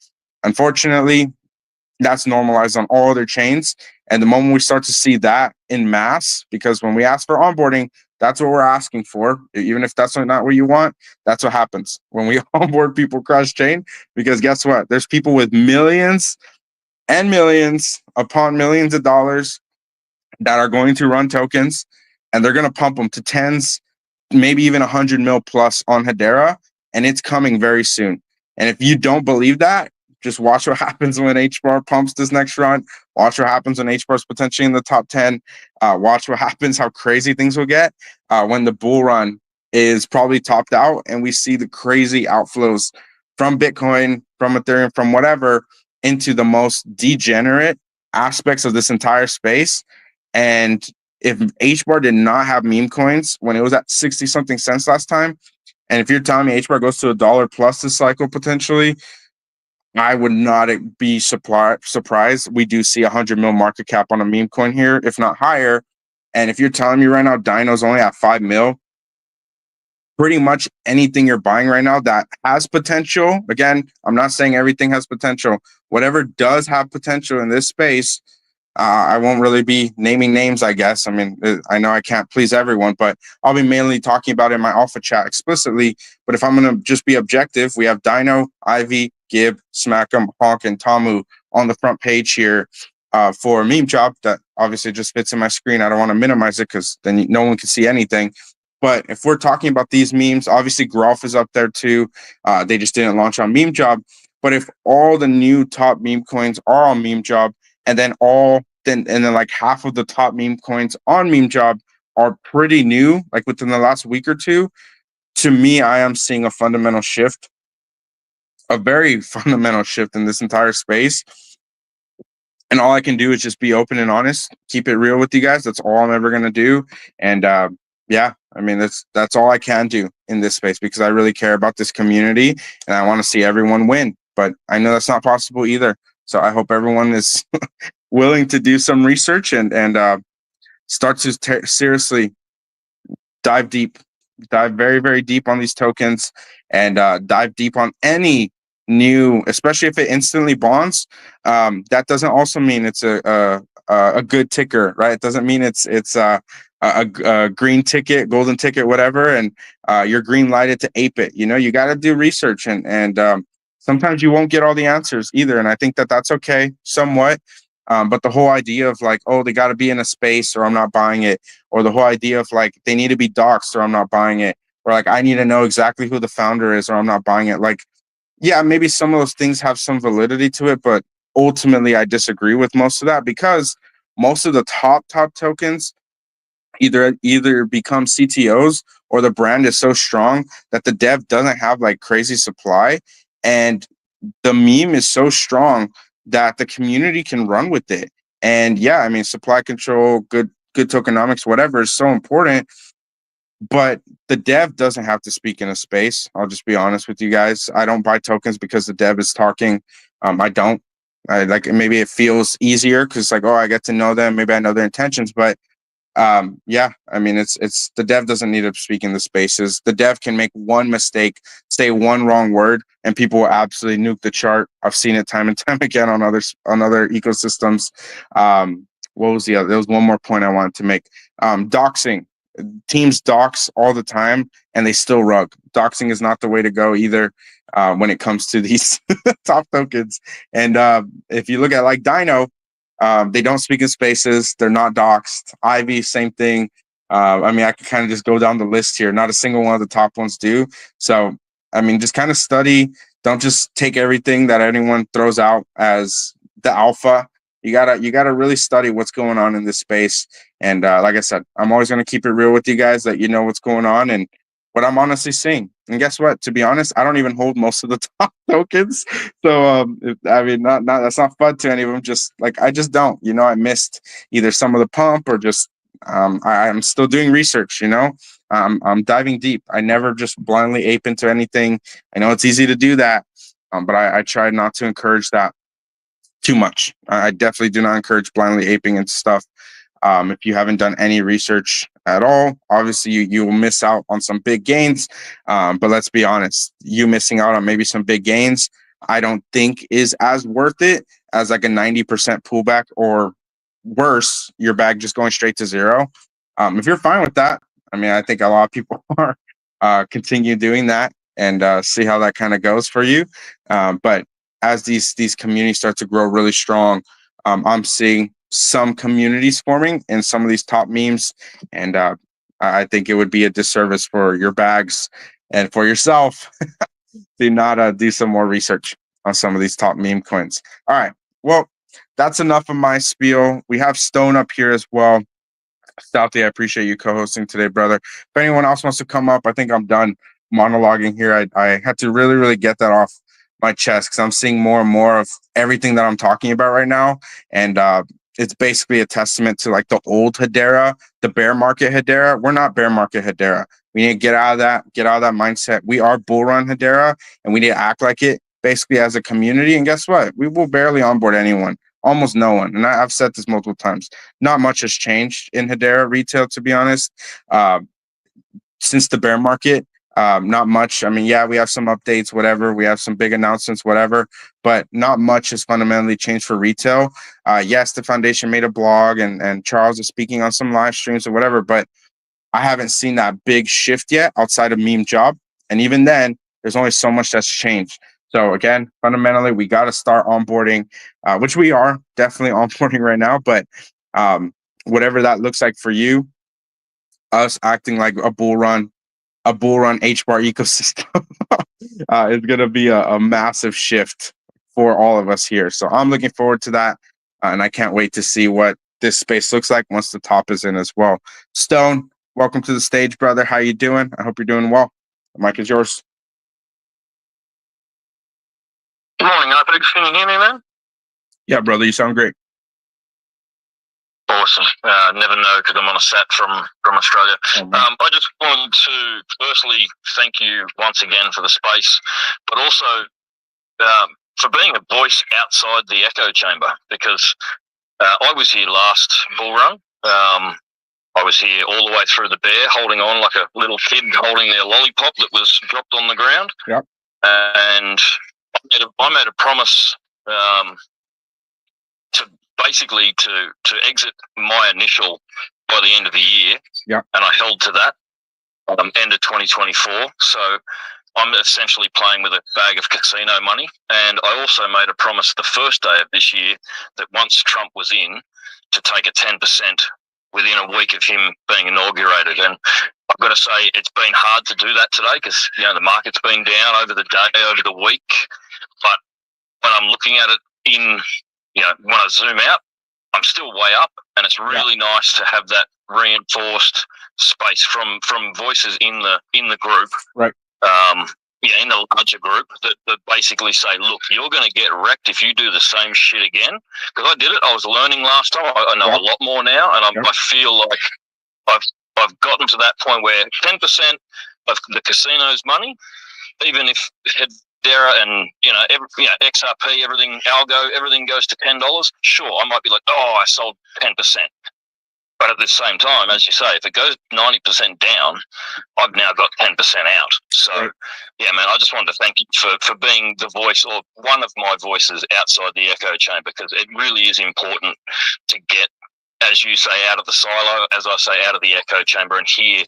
[SPEAKER 1] Unfortunately, that's normalized on all other chains. And the moment we start to see that in mass, because when we ask for onboarding, that's what we're asking for. Even if that's not what you want, that's what happens when we onboard people cross chain. Because guess what? There's people with millions and millions upon millions of dollars that are going to run tokens, and they're going to pump them to tens, maybe even 100 mil plus on Hedera. And it's coming very soon. And if you don't believe that, just watch what happens when HBAR pumps this next run. Watch what happens when HBAR is potentially in the top 10. Watch what happens, how crazy things will get when the bull run is probably topped out and we see the crazy outflows from Bitcoin, from Ethereum, from whatever, into the most degenerate aspects of this entire space. And if HBAR did not have meme coins when it was at 60 something cents last time, and if you're telling me HBAR goes to $1 plus this cycle potentially, I would not be surprised. We do see 100 mil market cap on a meme coin here, if not higher. And if you're telling me right now Dino's only at 5 mil, pretty much anything you're buying right now that has potential, again, I'm not saying everything has potential. Whatever does have potential in this space, I won't really be naming names, I guess. I mean, I know I can't please everyone, but I'll be mainly talking about it in my alpha chat explicitly. But if I'm going to just be objective, we have Dino, Ivy, Gib, Smack'em, Honk, and Tamu on the front page here for a meme job that obviously just fits in my screen. I don't want to minimize it because then no one can see anything. But if we're talking about these memes, obviously Grolf is up there too. They just didn't launch on Meme Job. But if all the new top meme coins are on Meme Job, and then like half of the top meme coins on Meme Job are pretty new, like within the last week or two, to me, I am seeing a fundamental shift, a very fundamental shift in this entire space. And all I can do is just be open and honest, keep it real with you guys. That's all I'm ever going to do. And yeah, I mean, that's all I can do in this space, because I really care about this community and I want to see everyone win. But I know that's not possible either. So I hope everyone is willing to do some research and start to seriously dive very, very deep on these tokens, and dive deep on any new, especially if it instantly bonds. That doesn't also mean it's a good ticker, right? It doesn't mean it's a green ticket, golden ticket, whatever, and you're green lighted to ape it. You know, you got to do research and sometimes you won't get all the answers either. And I think that that's okay somewhat. But the whole idea of like, oh, they got to be in a space or I'm not buying it, or the whole idea of like, they need to be doxxed or I'm not buying it, or like, I need to know exactly who the founder is or I'm not buying it. Like, yeah, maybe some of those things have some validity to it, but ultimately I disagree with most of that, because most of the top tokens either become CTOs, or the brand is so strong that the dev doesn't have like crazy supply, and the meme is so strong that the community can run with it. And yeah, I mean, supply control, good tokenomics, whatever, is so important, but the dev doesn't have to speak in a space. I'll just be honest with you guys. I don't buy tokens because the dev is talking. I don't. I like, maybe it feels easier because like, oh, I get to know them. Maybe I know their intentions, but yeah, I mean, it's the dev doesn't need to speak in the spaces. The dev can make one mistake, say one wrong word, and people will absolutely nuke the chart. I've seen it time and time again on other ecosystems. What was the other? There was one more point I wanted to make. Doxing. Teams dox all the time and they still rug. Doxing is not the way to go either, when it comes to these top tokens. And if you look at like Dino, they don't speak in spaces. They're not doxed. Ivy, same thing. I mean, I could kind of just go down the list here. Not a single one of the top ones do. So, I mean, just kind of study. Don't just take everything that anyone throws out as the alpha. You gotta really study what's going on in this space. And like I said, I'm always gonna keep it real with you guys, that you know what's going on and what I'm honestly seeing. And guess what? To be honest, I don't even hold most of the top tokens. So I mean, not that's not fun to any of them. Just like, I just don't. You know, I missed either some of the pump or just I'm still doing research. You know, I'm diving deep. I never just blindly ape into anything. I know it's easy to do that, but I try not to encourage that too much. I definitely do not encourage blindly aping into stuff. If you haven't done any research at all, obviously you will miss out on some big gains. But let's be honest, you missing out on maybe some big gains, I don't think is as worth it as like a 90% pullback, or worse, your bag just going straight to zero. If you're fine with that, I mean, I think a lot of people are. Continue doing that and see how that kind of goes for you. But as these communities start to grow really strong, I'm seeing some communities forming in some of these top memes, and I think it would be a disservice for your bags and for yourself to not do some more research on some of these top meme coins. All right, well, that's enough of my spiel. We have Stone up here as well. Stouty, I appreciate you co-hosting today, brother. If anyone else wants to come up, I think I'm done monologuing here. I had to really get that off my chest because I'm seeing more and more of everything that I'm talking about right now. And it's basically a testament to like the old Hedera, the bear market Hedera. We're not bear market Hedera. We need to get out of that mindset. We are bull run Hedera, and we need to act like it basically as a community. And guess what? We will barely onboard anyone, almost no one. And I've said this multiple times. Not much has changed in Hedera retail, to be honest, since the bear market. Not much. I mean, yeah, we have some updates, whatever. We have some big announcements, whatever, but not much has fundamentally changed for retail. Yes, the foundation made a blog and Charles is speaking on some live streams or whatever, but I haven't seen that big shift yet outside of meme job. And even then, there's only so much that's changed. So again, fundamentally, we got to start onboarding, which we are definitely onboarding right now. But whatever that looks like for you, us acting like a bull run HBAR ecosystem is going to be a massive shift for all of us here. So I'm looking forward to that. And I can't wait to see what this space looks like once the top is in as well. Stone, welcome to the stage, brother. How you doing? I hope you're doing well. The mic is yours.
[SPEAKER 2] Good morning, Alex. Can you hear me, man?
[SPEAKER 1] Yeah, brother, you sound great.
[SPEAKER 2] Awesome. Never know because I'm on a sat from Australia. I just wanted to firstly thank you once again for the space, but also for being a voice outside the echo chamber, because I was here last bull run. I was here all the way through the bear, holding on like a little kid holding their lollipop that was dropped on the ground.
[SPEAKER 1] Yep.
[SPEAKER 2] And I made a promise to exit my initial by the end of the year.
[SPEAKER 1] Yeah.
[SPEAKER 2] And I held to that end of 2024. So
[SPEAKER 3] I'm essentially playing with a bag of casino money. And I also made a promise the first day of this year that once Trump was in, to take a 10% within a week of him being inaugurated. And I've got to say, it's been hard to do that today because, the market's been down over the day, over the week. But when I'm looking at it when I zoom out, I'm still way up, and it's really nice to have that reinforced space from voices in the group,
[SPEAKER 1] right?
[SPEAKER 3] In the larger group that basically say, look, you're going to get wrecked if you do the same shit again. Because I did it. I was learning last time. I know a lot more now, and I feel like I've gotten to that point where 10% of the casino's money, even if Hedera and XRP, everything, Algo, everything goes to $10. Sure, I might be like, I sold 10%. But at the same time, as you say, if it goes 90% down, I've now got 10% out. So, man, I just wanted to thank you for being the voice, or one of my voices outside the echo chamber, because it really is important to get, as you say, out of the silo, as I say, out of the echo chamber, and hear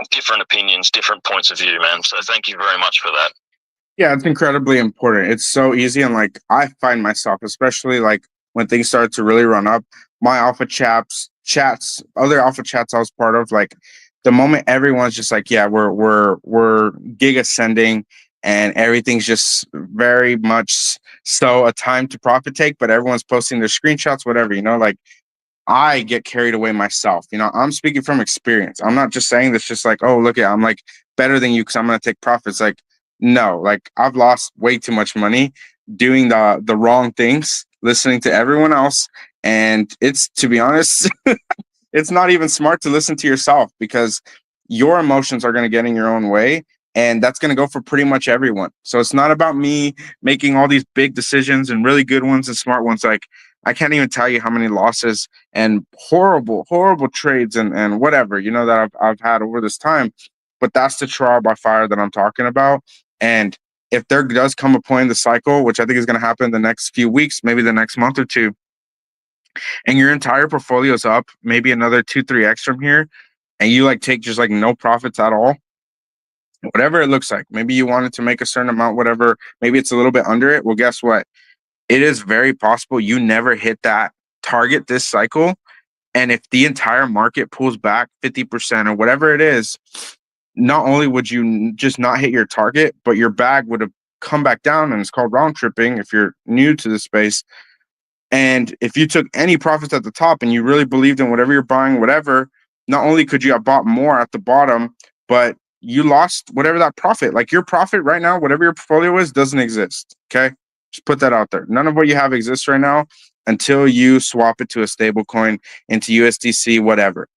[SPEAKER 3] different opinions, different points of view, man. So thank you very much for that.
[SPEAKER 1] Yeah, it's incredibly important. It's so easy. And I find myself, especially when things start to really run up, my alpha chats, other alpha chats I was part of, the moment everyone's just we're gig ascending and everything's just very much so a time to profit take, but everyone's posting their screenshots, whatever, I get carried away myself. I'm speaking from experience. I'm not just saying this just oh, look at, I'm better than you because I'm going to take profits. No, I've lost way too much money doing the wrong things, listening to everyone else. And it's, to be honest, it's not even smart to listen to yourself, because your emotions are going to get in your own way. And that's going to go for pretty much everyone. So it's not about me making all these big decisions and really good ones and smart ones. I can't even tell you how many losses and horrible trades and whatever, that I've had over this time. But that's the trial by fire that I'm talking about. And if there does come a point in the cycle, which I think is going to happen in the next few weeks, maybe the next month or two, and your entire portfolio is up maybe another 2-3x from here, and you take just no profits at all, whatever it looks like, maybe you wanted to make a certain amount, whatever, maybe it's a little bit under it. Well, guess what? It is very possible you never hit that target this cycle. And if the entire market pulls back 50% or whatever it is, not only would you just not hit your target, but your bag would have come back down, and it's called round tripping if you're new to the space. And if you took any profits at the top and you really believed in whatever you're buying, whatever, not only could you have bought more at the bottom, but you lost whatever that profit. Your profit right now, whatever your portfolio is, doesn't exist. Okay? Just put that out there. None of what you have exists right now until you swap it to a stable coin, into USDC, whatever.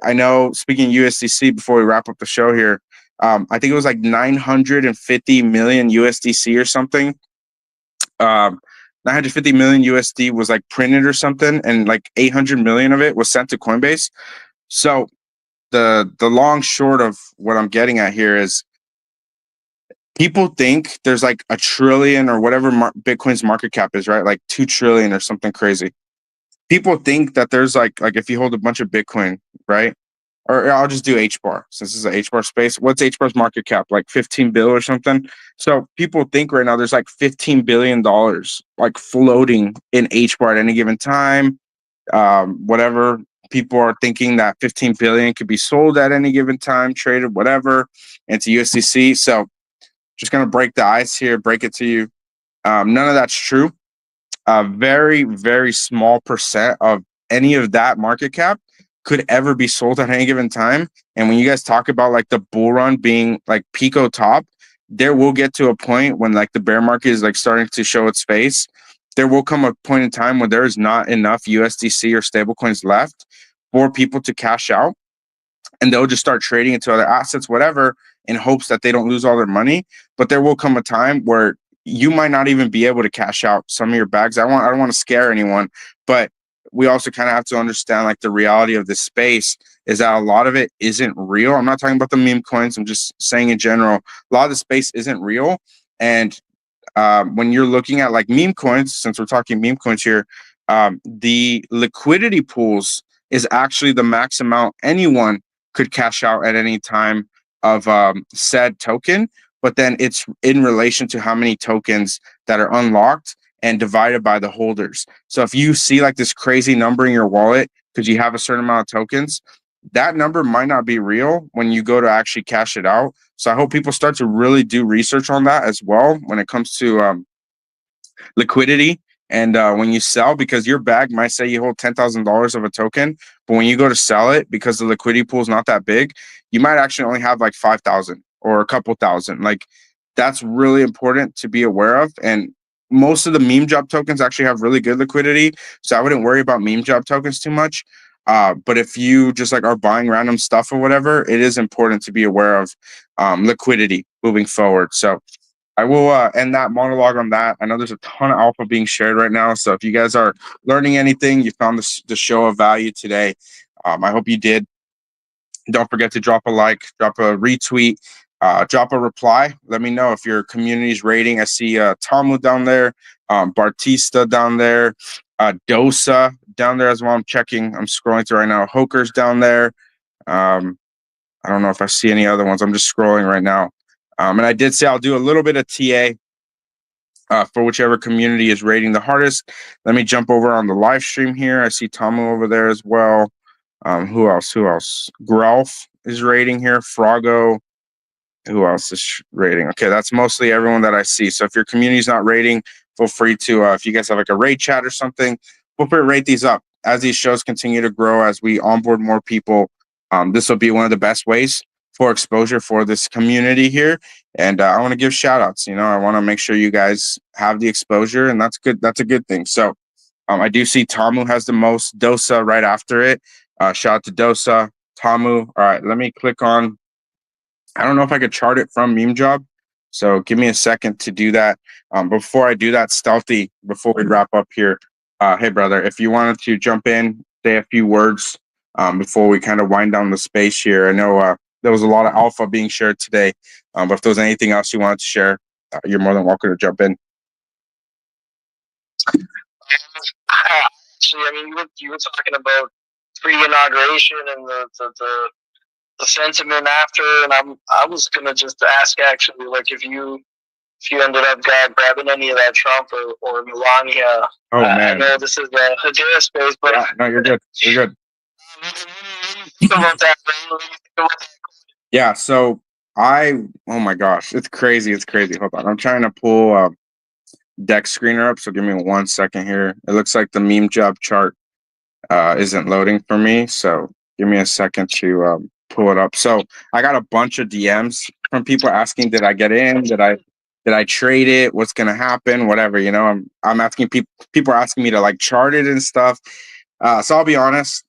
[SPEAKER 1] I know, speaking of USDC, before we wrap up the show here, I think it was 950 million USDC or something. 950 million USD was printed or something, and 800 million of it was sent to Coinbase. So the long short of what I'm getting at here is, people think there's a trillion or whatever Bitcoin's market cap is, right? 2 trillion or something crazy. People think that there's if you hold a bunch of Bitcoin, right? Or I'll just do HBAR, since this is a HBAR space. What's HBAR's market cap? 15 bill or something. So people think right now there's $15 billion floating in HBAR at any given time. Whatever, people are thinking that 15 billion could be sold at any given time, traded, whatever, into USDC. So just gonna break the ice here, break it to you. None of that's true. A very, very small percent of any of that market cap could ever be sold at any given time. And when you guys talk about the bull run being Pico top, there will get to a point when the bear market is starting to show its face. There will come a point in time when there is not enough USDC or stablecoins left for people to cash out, and they'll just start trading into other assets, whatever, in hopes that they don't lose all their money. But there will come a time where you might not even be able to cash out some of your bags. I don't want to scare anyone, but we also kind of have to understand the reality of this space is that a lot of it isn't real. I'm not talking about the meme coins. I'm just saying in general, a lot of the space isn't real. And when you're looking at meme coins, since we're talking meme coins here, the liquidity pools is actually the max amount anyone could cash out at any time of said token, but then it's in relation to how many tokens that are unlocked and divided by the holders. So if you see like this crazy number in your wallet because you have a certain amount of tokens, that number might not be real when you go to actually cash it out. So I hope people start to really do research on that as well when it comes to liquidity. And when you sell, because your bag might say you hold $10,000 of a token, but when you go to sell it, because the liquidity pool is not that big, you might actually only have like 5,000 or a couple thousand. Like that's really important to be aware of. And most of the meme job tokens actually have really good liquidity, so I wouldn't worry about meme job tokens too much. But if you just like are buying random stuff or whatever, it is important to be aware of liquidity moving forward. So I will end that monologue on that. I know there's a ton of alpha being shared right now. So if you guys are learning anything, you found the show of value today, I hope you did. Don't forget to drop a like, drop a retweet, drop a reply. Let me know if your community's rating. I see Tamu down there, Bartista down there, Dosa down there as well. I'm scrolling through right now. Hoker's down there. I don't know if I see any other ones. I'm just scrolling right now. And I did say I'll do a little bit of TA for whichever community is rating the hardest. Let me jump over on the live stream here. I see Tamu over there as well. Who else? Grelf is rating here. Frogo. Who else is rating? Okay, that's mostly everyone that I see. So if your community's not rating, feel free to, if you guys have like a raid chat or something, feel free to rate these up. As these shows continue to grow, as we onboard more people, this will be one of the best ways for exposure for this community here. And I want to give shout outs. I want to make sure you guys have the exposure, and that's good. That's a good thing. So I do see Tamu has the most, Dosa right after it. Shout out to Dosa, Tamu. All right, let me click on, I don't know if I could chart it from Meme Job. So give me a second to do that. Before I do that, Stealthy, before we wrap up here, hey, brother, if you wanted to jump in, say a few words before we kind of wind down the space here. I know there was a lot of alpha being shared today, but if there was anything else you wanted to share, you're more than welcome to jump in.
[SPEAKER 2] Actually, I mean, you were talking about pre-inauguration and the sentiment after, and I was gonna just ask actually, like if you ended up grabbing any of that Trump or Melania.
[SPEAKER 1] Oh man,
[SPEAKER 2] I know this is the Hedera space, but
[SPEAKER 1] yeah, no, you're good. You're good.
[SPEAKER 2] What do you think about that?
[SPEAKER 1] Yeah, so oh my gosh, it's crazy. It's crazy. Hold on, I'm trying to pull deck screener up, so give me 1 second here. It looks like the meme job chart isn't loading for me, so give me a second to pull it up. So I got a bunch of DMs from people asking, did I get in? Did I trade it? What's gonna happen? Whatever, I'm asking people are asking me to like chart it and stuff. So I'll be honest.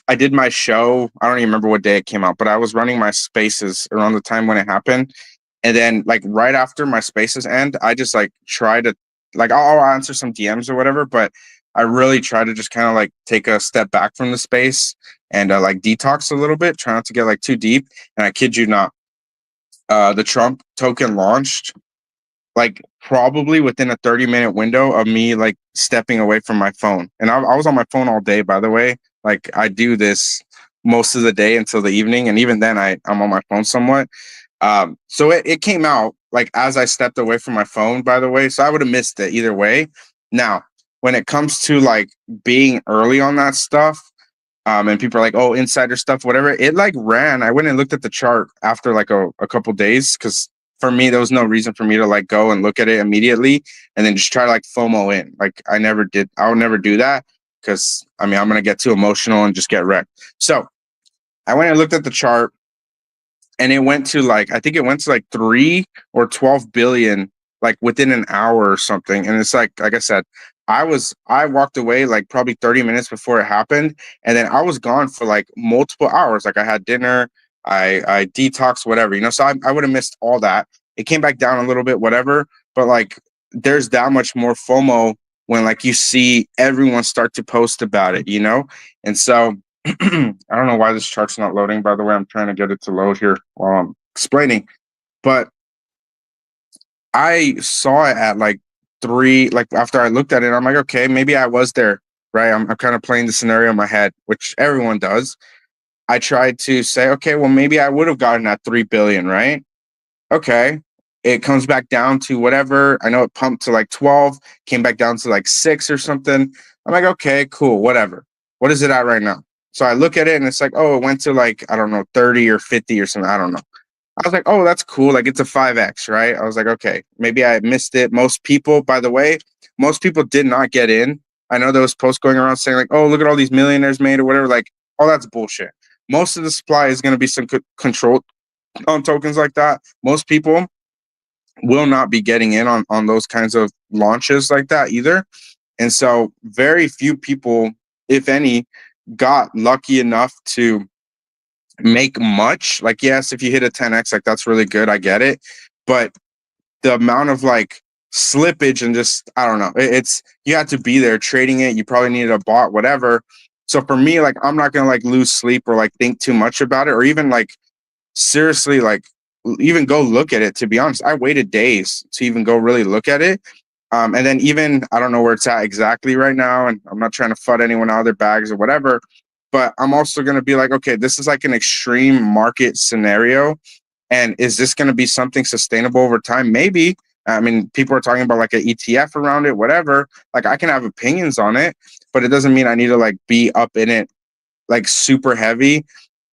[SPEAKER 1] I did my show. I don't even remember what day it came out, but I was running my spaces around the time when it happened. And then like right after my spaces end, I just like try to like I'll answer some DMs or whatever, but I really try to just kind of like take a step back from the space and like detox a little bit, try not to get like too deep. And I kid you not, the Trump token launched like probably within a 30-minute window of me like stepping away from my phone. And I was on my phone all day, by the way. Like I do this most of the day until the evening. And even then I'm on my phone somewhat. So it came out like as I stepped away from my phone, by the way. So I would have missed it either way. Now, when it comes to like being early on that stuff, and people are like, oh, insider stuff, whatever, it like ran. I went and looked at the chart after like a couple days because for me, there was no reason for me to like go and look at it immediately and then just try to like FOMO in. Like I never did. I would never do that because I mean, I'm going to get too emotional and just get wrecked. So I went and looked at the chart and it went to like, I think it went to like 3 or 12 billion, like within an hour or something. And it's like I said, I walked away like probably 30 minutes before it happened. And then I was gone for like multiple hours. Like I had dinner, I detoxed, whatever, so I would have missed all that. It came back down a little bit, whatever. But like, there's that much more FOMO when like you see everyone start to post about it, And so I don't know why this chart's not loading, by the way. I'm trying to get it to load here while I'm explaining. But I saw it at like 3, like after I looked at it, I'm like, okay, maybe I was there, right? I'm kind of playing the scenario in my head, which everyone does. I tried to say, okay, well, maybe I would have gotten that 3 billion, right? Okay. It comes back down to whatever. I know it pumped to like 12, came back down to like 6 or something. I'm like, okay, cool, whatever. What is it at right now? So I look at it and it's like, oh, it went to like, I don't know, 30 or 50 or something. I don't know. I was like, oh, that's cool. Like it's a 5x, right? I was like, okay, maybe I missed it. Most people, by the way, most people did not get in. I know there was posts going around saying like, oh, look at all these millionaires made or whatever. Like, oh, that's bullshit. Most of the supply is going to be some controlled on tokens like that. Most people will not be getting in on those kinds of launches like that either. And so very few people, if any, got lucky enough to make much. Like, yes, if you hit a 10x, like that's really good. I get it. But the amount of like slippage and just, I don't know, it's, you had to be there trading it. You probably needed a bot, whatever. So for me, like, I'm not going to like lose sleep or like think too much about it, or even like seriously, like even go look at it. To be honest, I waited days to even go really look at it. And then even, I don't know where it's at exactly right now, and I'm not trying to FUD anyone out of their bags or whatever, but I'm also going to be like, okay, this is like an extreme market scenario. And is this going to be something sustainable over time? Maybe. I mean, people are talking about like an ETF around it, whatever. Like I can have opinions on it, but it doesn't mean I need to like be up in it like super heavy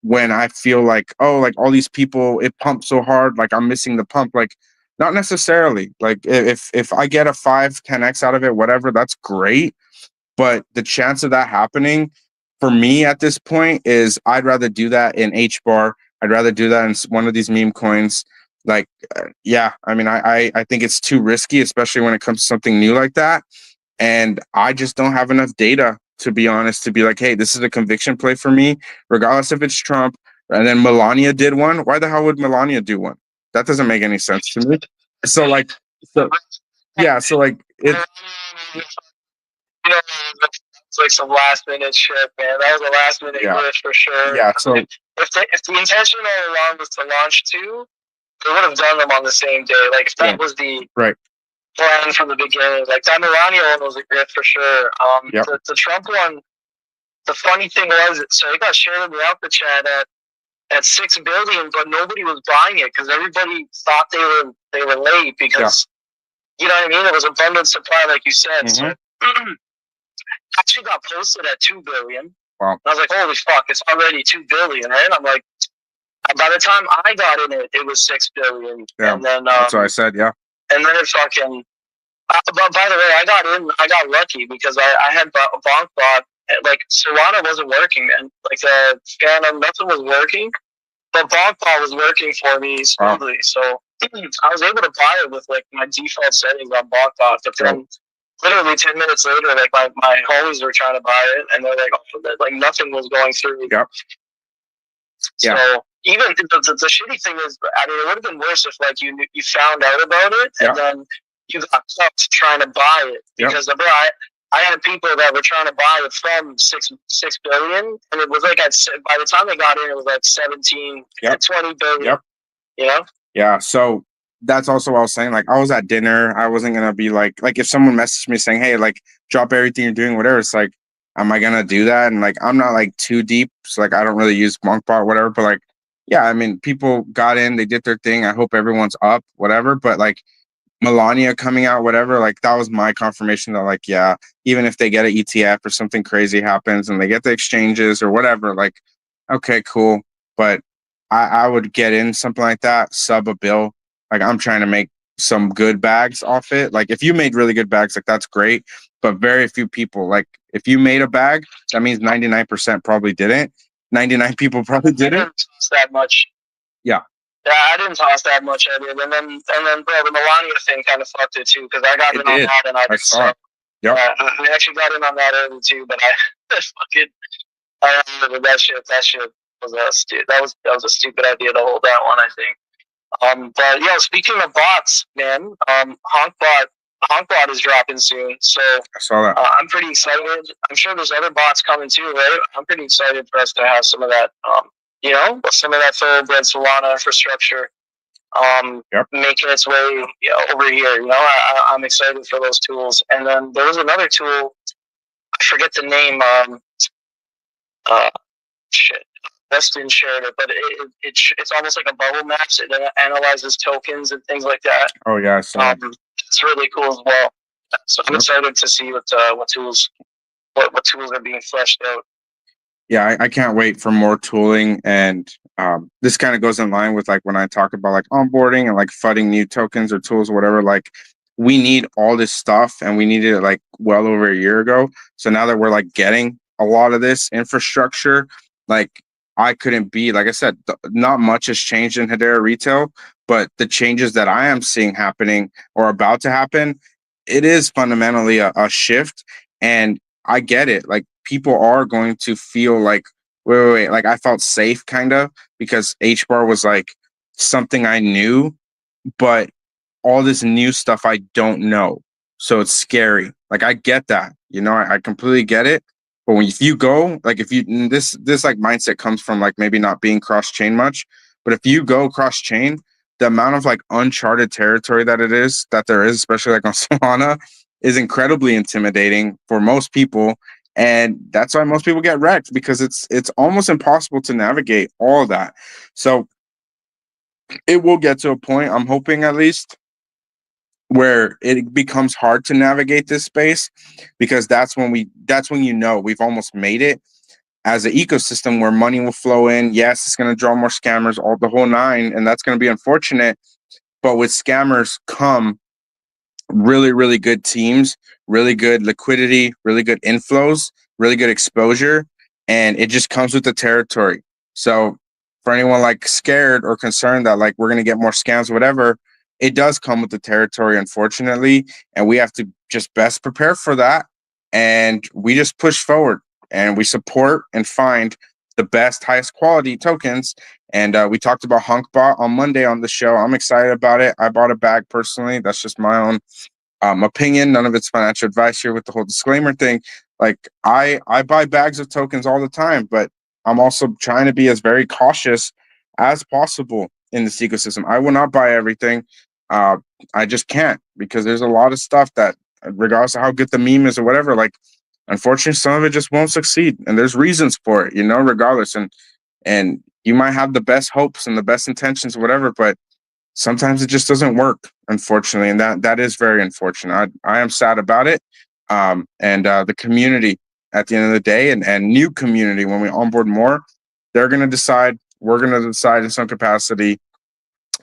[SPEAKER 1] when I feel like, oh, like all these people, it pumps so hard, like I'm missing the pump. Like, not necessarily. Like if I get a 5-10x out of it, whatever, that's great. But the chance of that happening for me at this point is I'd rather do that in HBAR. I'd rather do that in one of these meme coins. Like, yeah, I mean, I think it's too risky, especially when it comes to something new like that. And I just don't have enough data, to be honest, to be like, hey, this is a conviction play for me, regardless if it's Trump. And then Melania did one. Why the hell would Melania do one? That doesn't make any sense to me. So like, so yeah, so like it.
[SPEAKER 2] You know, it's like some last minute shit, man. That was a last minute glitch for sure.
[SPEAKER 1] Yeah. So
[SPEAKER 2] if the intention all along was to launch two, they would have done them on the same day. Like if that was the plan from the beginning, like that Melania one was a grift for sure. The Trump one, the funny thing was, so it got shared in the Alpha chat at 6 billion, but nobody was buying it because everybody thought they were late because you know what I mean. It was abundant supply, like you said. So actually got posted at 2 billion. Wow. And I was like, holy fuck, it's already 2 billion, right? I'm like, by the time I got in it, it was 6 billion. Yeah. And then
[SPEAKER 1] that's what I said, yeah.
[SPEAKER 2] And then it fucking. But by the way, I got lucky because I had Bonk bot. Like Solana wasn't working, man. Like Phantom, nothing was working. But Bonk bot was working for me smoothly. Wow. So I was able to buy it with like my default settings on Bonk bot. But then literally 10 minutes later, like my homies were trying to buy it, and they're like, oh, like nothing was going through.
[SPEAKER 1] Yep.
[SPEAKER 2] So even the shitty thing is, I mean, it would have been worse if like you found out about it and then you got caught trying to buy it because bro, I had people that were trying to buy it from 6 billion, and it was like by the time they got in, it was like 17 to 20 billion. Yep. You know?
[SPEAKER 1] Yeah. So that's also what I was saying. Like I was at dinner. I wasn't gonna be like if someone messaged me saying, hey, like drop everything you're doing, whatever, it's like, am I gonna do that? And like I'm not like too deep. So like I don't really use Monkbot, whatever, but like, yeah, I mean, people got in, they did their thing. I hope everyone's up, whatever. But like Melania coming out, whatever, like that was my confirmation that like, yeah, even if they get an ETF or something crazy happens and they get the exchanges or whatever, like, okay, cool. But I would get in something like that, sub a bill. Like I'm trying to make some good bags off it. Like if you made really good bags, like that's great. But very few people, like if you made a bag, that means 99% probably didn't. 99 people probably didn't.
[SPEAKER 2] I didn't toss that much.
[SPEAKER 1] Yeah.
[SPEAKER 2] Yeah, I didn't toss that much at it. And then bro, the Melania thing kind of fucked it too, because I got in on that and I saw it. Yep. I actually got in on that early too, but I remember that shit was that was a stupid idea to hold that one, I think. But yeah, speaking of bots, man, Honkbot is dropping soon, so
[SPEAKER 1] I saw that.
[SPEAKER 2] I'm pretty excited. I'm sure there's other bots coming too, right? I'm pretty excited for us to have some of that, some of that thoroughbred Solana infrastructure, making its way over here. I'm excited for those tools. And then there was another tool, I forget the name. Shit. Weston shared it, but it's almost like a bubble maps. It analyzes tokens and things like that.
[SPEAKER 1] Oh yeah, so
[SPEAKER 2] it's really cool as well. So I'm excited to see what tools are being fleshed out.
[SPEAKER 1] Yeah, I can't wait for more tooling, and this kind of goes in line with like when I talk about like onboarding and like flooding new tokens or tools or whatever. Like we need all this stuff, and we needed it like well over a year ago. So now that we're like getting a lot of this infrastructure, like I couldn't be, like I said, not much has changed in Hedera retail, but the changes that I am seeing happening or about to happen, it is fundamentally a shift. And I get it. Like people are going to feel like, wait. Like I felt safe kind of because HBAR was like something I knew, but all this new stuff I don't know. So it's scary. Like I get that, I completely get it. But if you go, like if you this like mindset comes from like maybe not being cross chain much, but if you go cross chain, the amount of like uncharted territory that there is, especially like on Solana, is incredibly intimidating for most people. And that's why most people get wrecked, because it's almost impossible to navigate all of that. So it will get to a point, I'm hoping at least, where it becomes hard to navigate this space, because that's when we've almost made it as an ecosystem where money will flow in. Yes, it's going to draw more scammers, all the whole nine, and that's going to be unfortunate. But with scammers come really, really good teams, really good liquidity, really good inflows, really good exposure, and it just comes with the territory. So for anyone like scared or concerned that like we're going to get more scams or whatever, it does come with the territory, unfortunately, and we have to just best prepare for that. And we just push forward and we support and find the best, highest quality tokens. And we talked about HunkBot on Monday on the show. I'm excited about it. I bought a bag personally. That's just my own opinion. None of it's financial advice here with the whole disclaimer thing. Like I buy bags of tokens all the time, but I'm also trying to be as very cautious as possible in this ecosystem. I will not buy everything. I just can't, because there's a lot of stuff that, regardless of how good the meme is or whatever, like unfortunately some of it just won't succeed, and there's reasons for it, regardless. And you might have the best hopes and the best intentions or whatever, but sometimes it just doesn't work, unfortunately, and that is very unfortunate. I am sad about it. And the community at the end of the day, and new community, when we onboard more, they're going to decide, we're going to decide in some capacity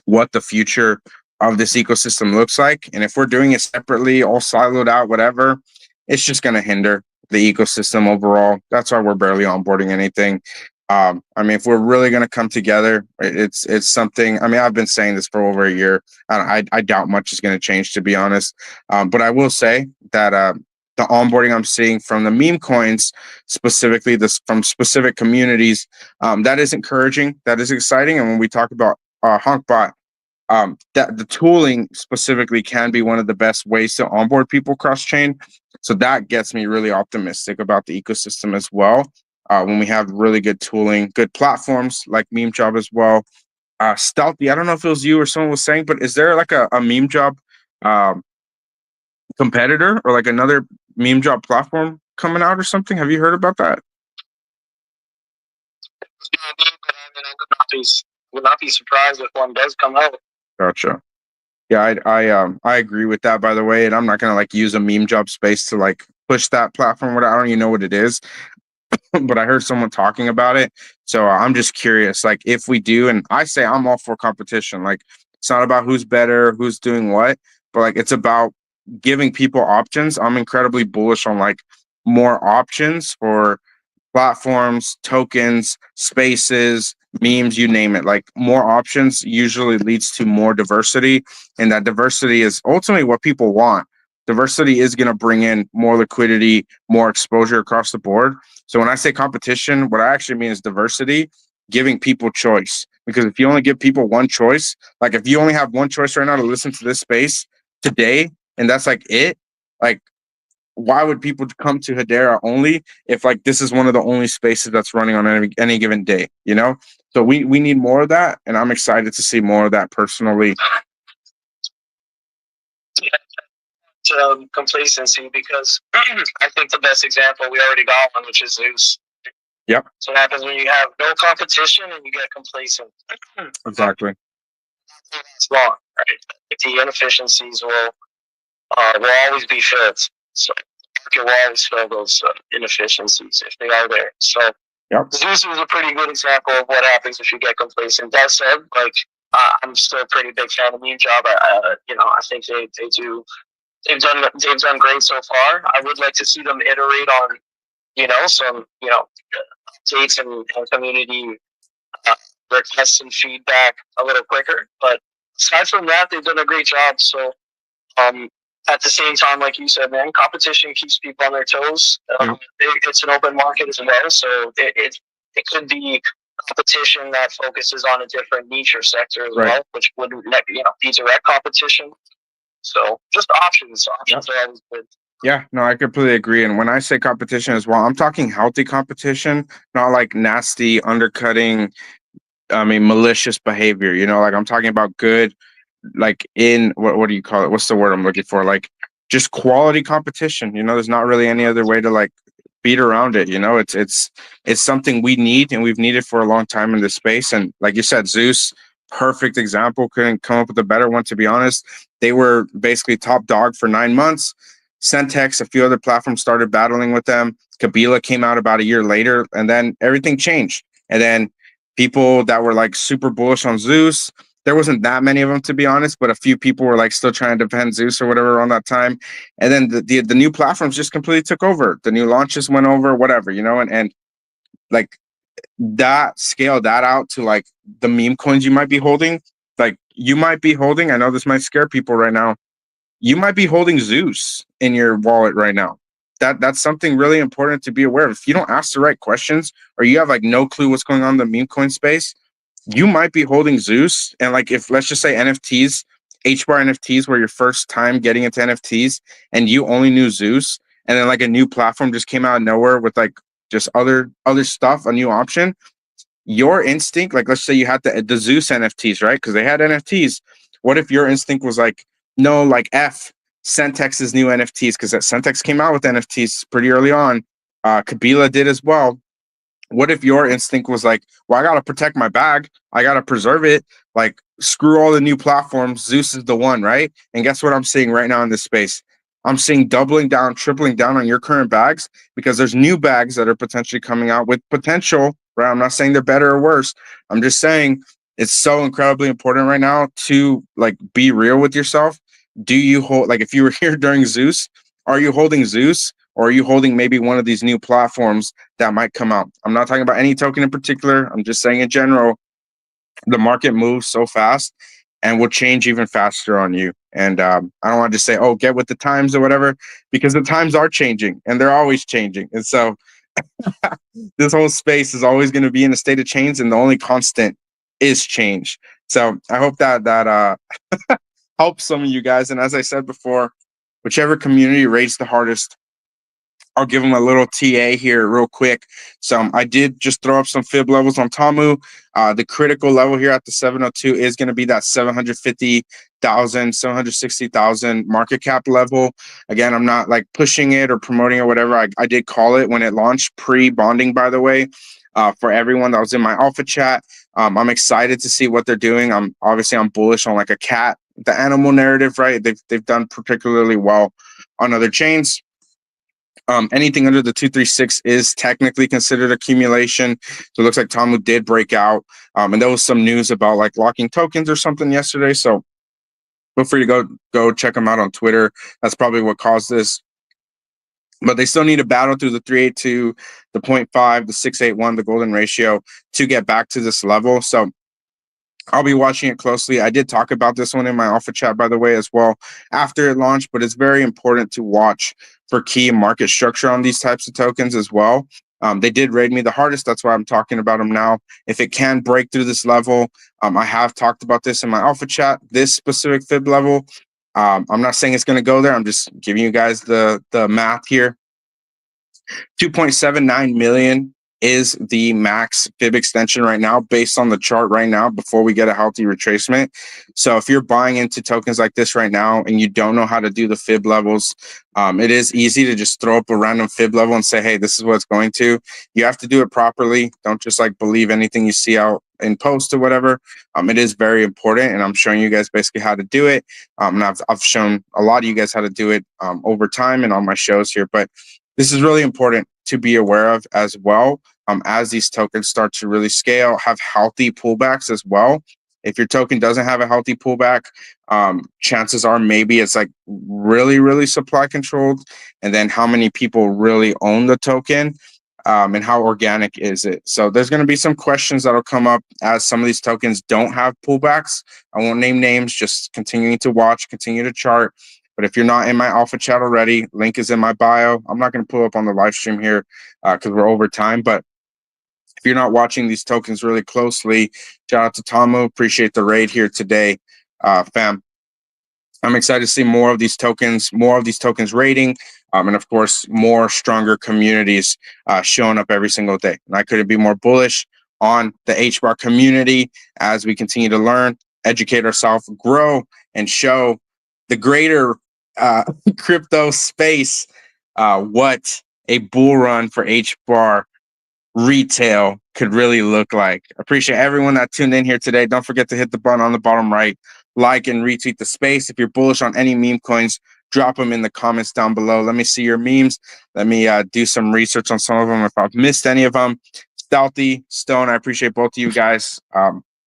[SPEAKER 1] what the future of this ecosystem looks like. And if we're doing it separately, all siloed out, whatever, it's just going to hinder the ecosystem overall. That's why we're barely onboarding anything. I mean, if we're really going to come together, it's something. I mean, I've been saying this for over a year. I doubt much is going to change, to be honest. But I will say that the onboarding I'm seeing from the meme coins, specifically this from specific communities, that is encouraging. That is exciting. And when we talk about HunkBot, that the tooling specifically can be one of the best ways to onboard people cross chain. So that gets me really optimistic about the ecosystem as well. When we have really good tooling, good platforms like Meme Job as well. Stealthy, I don't know if it was you or someone was saying, but is there like a Meme Job competitor or like another Meme Job platform coming out or something? Have you heard about that?
[SPEAKER 2] I would not be surprised if one does come out.
[SPEAKER 1] Gotcha. Yeah, I agree with that, by the way. And I'm not gonna like use a Meme Job space to like push that platform. I don't even know what it is, but I heard someone talking about it. So I'm just curious, like if we do, and I say I'm all for competition. Like it's not about who's better, who's doing what, but like it's about giving people options. I'm incredibly bullish on like more options for platforms, tokens, spaces, memes, you name it. Like more options usually leads to more diversity, and that diversity is ultimately what people want. Diversity is going to bring in more liquidity, more exposure across the board. So when I say competition, what I actually mean is diversity, giving people choice. Because if you only give people one choice, like if you only have one choice right now to listen to this space today, and that's like it, like why would people come to Hedera only if like this is one of the only spaces that's running on any given day, So we need more of that, and I'm excited to see more of that personally.
[SPEAKER 2] Complacency, because I think the best example we already got one, which is Zeus.
[SPEAKER 1] Yep.
[SPEAKER 2] So what happens when you have no competition and you get complacent?
[SPEAKER 1] Exactly.
[SPEAKER 2] It's long, right? The inefficiencies will always be filled. So the market will always fill those inefficiencies if they are there. So
[SPEAKER 1] yep.
[SPEAKER 2] Zeus is a pretty good example of what happens if you get complacent. That said, like I'm still a pretty big fan of Meme Job. I think they've done great so far. I would like to see them iterate on some updates and community requests and feedback a little quicker. But aside from that, they've done a great job. So at the same time, like you said, man, competition keeps people on their toes. It's an open market as well, so it could be competition that focuses on a different niche or sector as well, which wouldn't be direct competition. So just options are always good.
[SPEAKER 1] Yeah, no, I completely agree. And when I say competition as well, I'm talking healthy competition, not like nasty undercutting. I mean, malicious behavior. Like I'm talking about good, like in what do you call it? What's the word I'm looking for? Like just quality competition. There's not really any other way to like beat around it. It's something we need, and we've needed for a long time in this space. And like you said, Zeus, perfect example. Couldn't come up with a better one, to be honest. They were basically top dog for 9 months. Centex, a few other platforms started battling with them. Kabila came out about a year later, and then everything changed. And then people that were like super bullish on Zeus, there wasn't that many of them, to be honest, but a few people were like still trying to defend Zeus or whatever around that time. And then the new platforms just completely took over. The new launches went over, whatever, and like that scaled that out to like the meme coins you might be holding. Like you might be holding, I know this might scare people right now, you might be holding Zeus in your wallet right now. That's something really important to be aware of. If you don't ask the right questions, or you have like no clue what's going on in the meme coin space, you might be holding Zeus. And like, if let's just say NFTs, HBAR NFTs were your first time getting into NFTs and you only knew Zeus, and then like a new platform just came out of nowhere with like just other stuff, a new option, your instinct, like let's say you had the Zeus NFTs, right? Because they had NFTs. What if your instinct was like, no, like Centex's new NFTs, because that Centex came out with NFTs pretty early on. Kabila did as well. What if your instinct was like, well, I got to protect my bag. I got to preserve it. Like, screw all the new platforms. Zeus is the one, right? And guess what I'm seeing right now in this space? I'm seeing doubling down, tripling down on your current bags, because there's new bags that are potentially coming out with potential, right? I'm not saying they're better or worse. I'm just saying it's so incredibly important right now to like be real with yourself. Do you hold, like if you were here during Zeus, are you holding Zeus, or are you holding maybe one of these new platforms that might come out? I'm not talking about any token in particular. I'm just saying in general, the market moves so fast and will change even faster on you. And I don't want to just say, oh, get with the times or whatever, because the times are changing and they're always changing. And so this whole space is always going to be in a state of change, and the only constant is change. So I hope that helps some of you guys. And as I said before, whichever community rates the hardest, I'll give them a little TA here real quick. So I did just throw up some fib levels on Tamu. The critical level here at the 702 is going to be that 750,000, 760,000 market cap level. Again, I'm not like pushing it or promoting or whatever. I did call it when it launched, pre-bonding, by the way, for everyone that was in my alpha chat. I'm excited to see what they're doing. I'm bullish on like a cat, the animal narrative, right? They've done particularly well on other chains. Anything under the 236 is technically considered accumulation. So it looks like Tamu did break out. And there was some news about like locking tokens or something yesterday. So feel free to go check them out on Twitter. That's probably what caused this. But they still need to battle through the 382, the 0.5, the 681, the golden ratio to get back to this level. So I'll be watching it closely. I did talk about this one in my alpha chat, by the way, as well, after it launched, but it's very important to watch for key market structure on these types of tokens as well. They did raid me the hardest. That's why I'm talking about them now. If it can break through this level, I have talked about this in my alpha chat, this specific fib level. I'm not saying it's going to go there. I'm just giving you guys the math here. 2.79 million is the max fib extension right now based on the chart right now before we get a healthy retracement. So if you're buying into tokens like this right now and you don't know how to do the fib levels, it is easy to just throw up a random fib level and say, hey, this is what it's going to. You have to do it properly. Don't just like believe anything you see out in post or whatever. It is very important, and I'm showing you guys basically how to do it. And I've shown a lot of you guys how to do it over time and on my shows here, but this is really important to be aware of as well. As these tokens start to really scale, have healthy pullbacks as well. If your token doesn't have a healthy pullback, chances are maybe it's like really, really supply controlled. And then how many people really own the token, and how organic is it? So there's going to be some questions that'll come up as some of these tokens don't have pullbacks. I won't name names, just continuing to watch, continue to chart. But if you're not in my alpha chat already, link is in my bio. I'm not going to pull up on the live stream here because we're over time. But if you're not watching these tokens really closely, shout out to Tamu. Appreciate the raid here today, fam. I'm excited to see more of these tokens rating, and of course, more stronger communities showing up every single day. And I couldn't be more bullish on the HBAR community as we continue to learn, educate ourselves, grow, and show the greater crypto space what a bull run for HBAR retail could really look like. Appreciate everyone that tuned in here today. Don't forget to hit the button on the bottom right, like and retweet the space. If you're bullish on any meme coins, drop them in the comments down below. Let me see your memes. Let me do some research on some of them if I've missed any of them. Stealthy, Stone, I appreciate both of you guys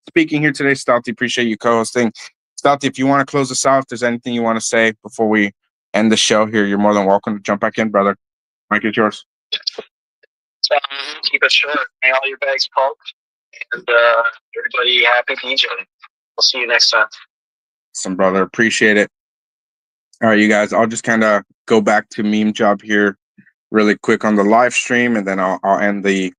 [SPEAKER 1] speaking here today. Stealthy, appreciate you co-hosting. Stealthy, if you want to close us out, if there's anything you want to say before we end the show here, you're more than welcome to jump back in, brother. Mike is yours.
[SPEAKER 2] Keep it short. May all your bags pulped. And everybody happy DJing. We'll see you next time.
[SPEAKER 1] Some brother, appreciate it. All right, you guys, I'll just kind of go back to meme job here really quick on the live stream, and then I'll end the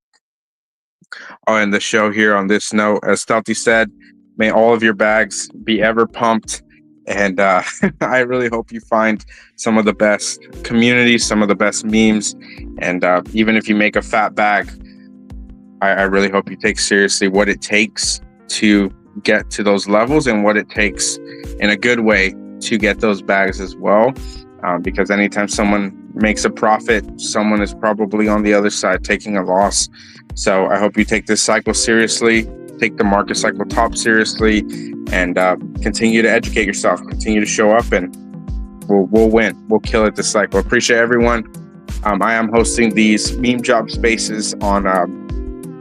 [SPEAKER 1] show here on this note. As Stealthy said, may all of your bags be ever pumped. And I really hope you find some of the best communities, some of the best memes. And even if you make a fat bag, I really hope you take seriously what it takes to get to those levels and what it takes in a good way to get those bags as well. Because anytime someone makes a profit, someone is probably on the other side taking a loss. So I hope you take this cycle seriously, take the market cycle top seriously, and continue to educate yourself, continue to show up, and we'll win. We'll kill it this cycle. Appreciate everyone. I am hosting these meme job spaces on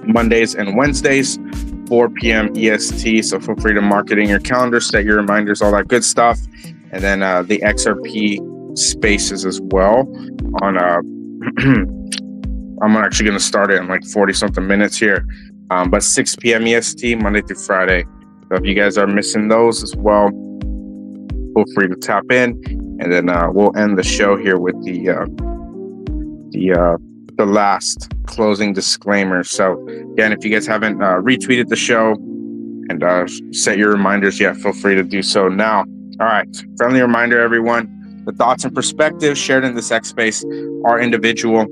[SPEAKER 1] Mondays and Wednesdays, 4 p.m. EST. So feel free to mark it in your calendar, set your reminders, all that good stuff. And then the XRP spaces as well on I'm actually going to start it in like 40 something minutes here. But 6 p.m. EST, Monday through Friday. So if you guys are missing those as well, feel free to tap in. And then we'll end the show here with the last closing disclaimer. So again, if you guys haven't retweeted the show and set your reminders yet, feel free to do so now. All right, friendly reminder, everyone, the thoughts and perspectives shared in this X space are individual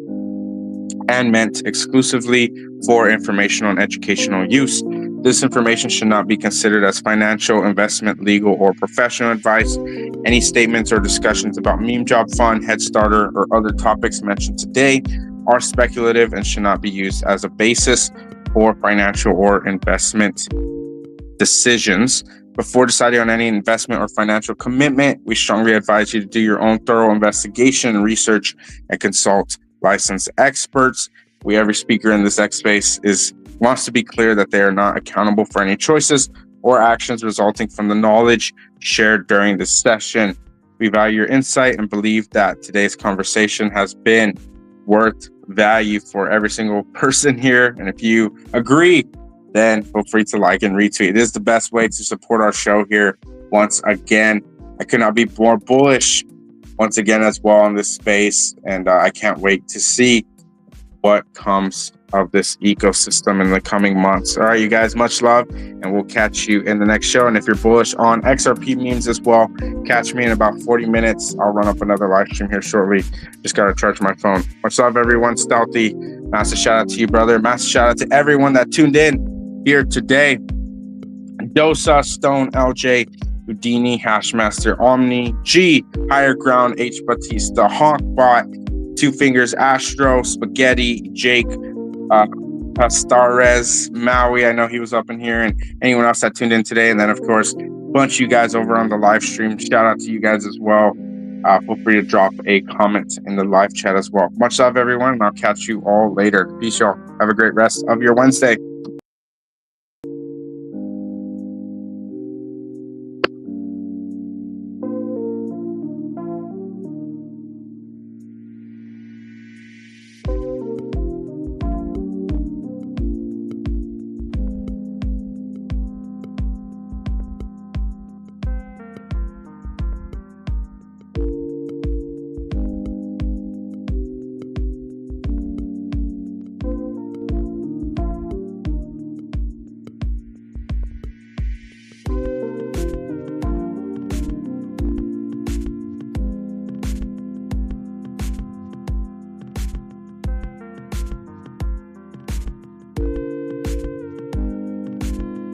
[SPEAKER 1] and meant exclusively for informational and educational use. This information should not be considered as financial, investment, legal, or professional advice. Any statements or discussions about Meme Job Fund, Head Starter, or other topics mentioned today are speculative and should not be used as a basis for financial or investment decisions. Before deciding on any investment or financial commitment, we strongly advise you to do your own thorough investigation, research, and consult licensed experts. Every speaker in this X space wants to be clear that they are not accountable for any choices or actions resulting from the knowledge shared during this session. We value your insight and believe that today's conversation has been worth value for every single person here. And if you agree, then feel free to like and retweet. It is the best way to support our show here. Once again, I could not be more bullish once again as well in this space. And I can't wait to see what comes of this ecosystem in the coming months. All right, you guys, much love, and we'll catch you in the next show. And if you're bullish on XRP memes as well, catch me in about 40 minutes. I'll run up another live stream here shortly. Just got to charge my phone. Much love, everyone. Stealthy, massive shout out to you, brother. Massive shout out to everyone that tuned in here today. Dosa, Stone, LJ, Houdini, Hashmaster, Omni, G, Higher Ground, H Batista, Honkbot, Two Fingers, Astro, Spaghetti, Jake, Pastarez, Maui. I know he was up in here, and anyone else that tuned in today. And then, of course, a bunch of you guys over on the live stream. Shout out to you guys as well. Feel free to drop a comment in the live chat as well. Much love, everyone, and I'll catch you all later. Peace, y'all. Have a great rest of your Wednesday.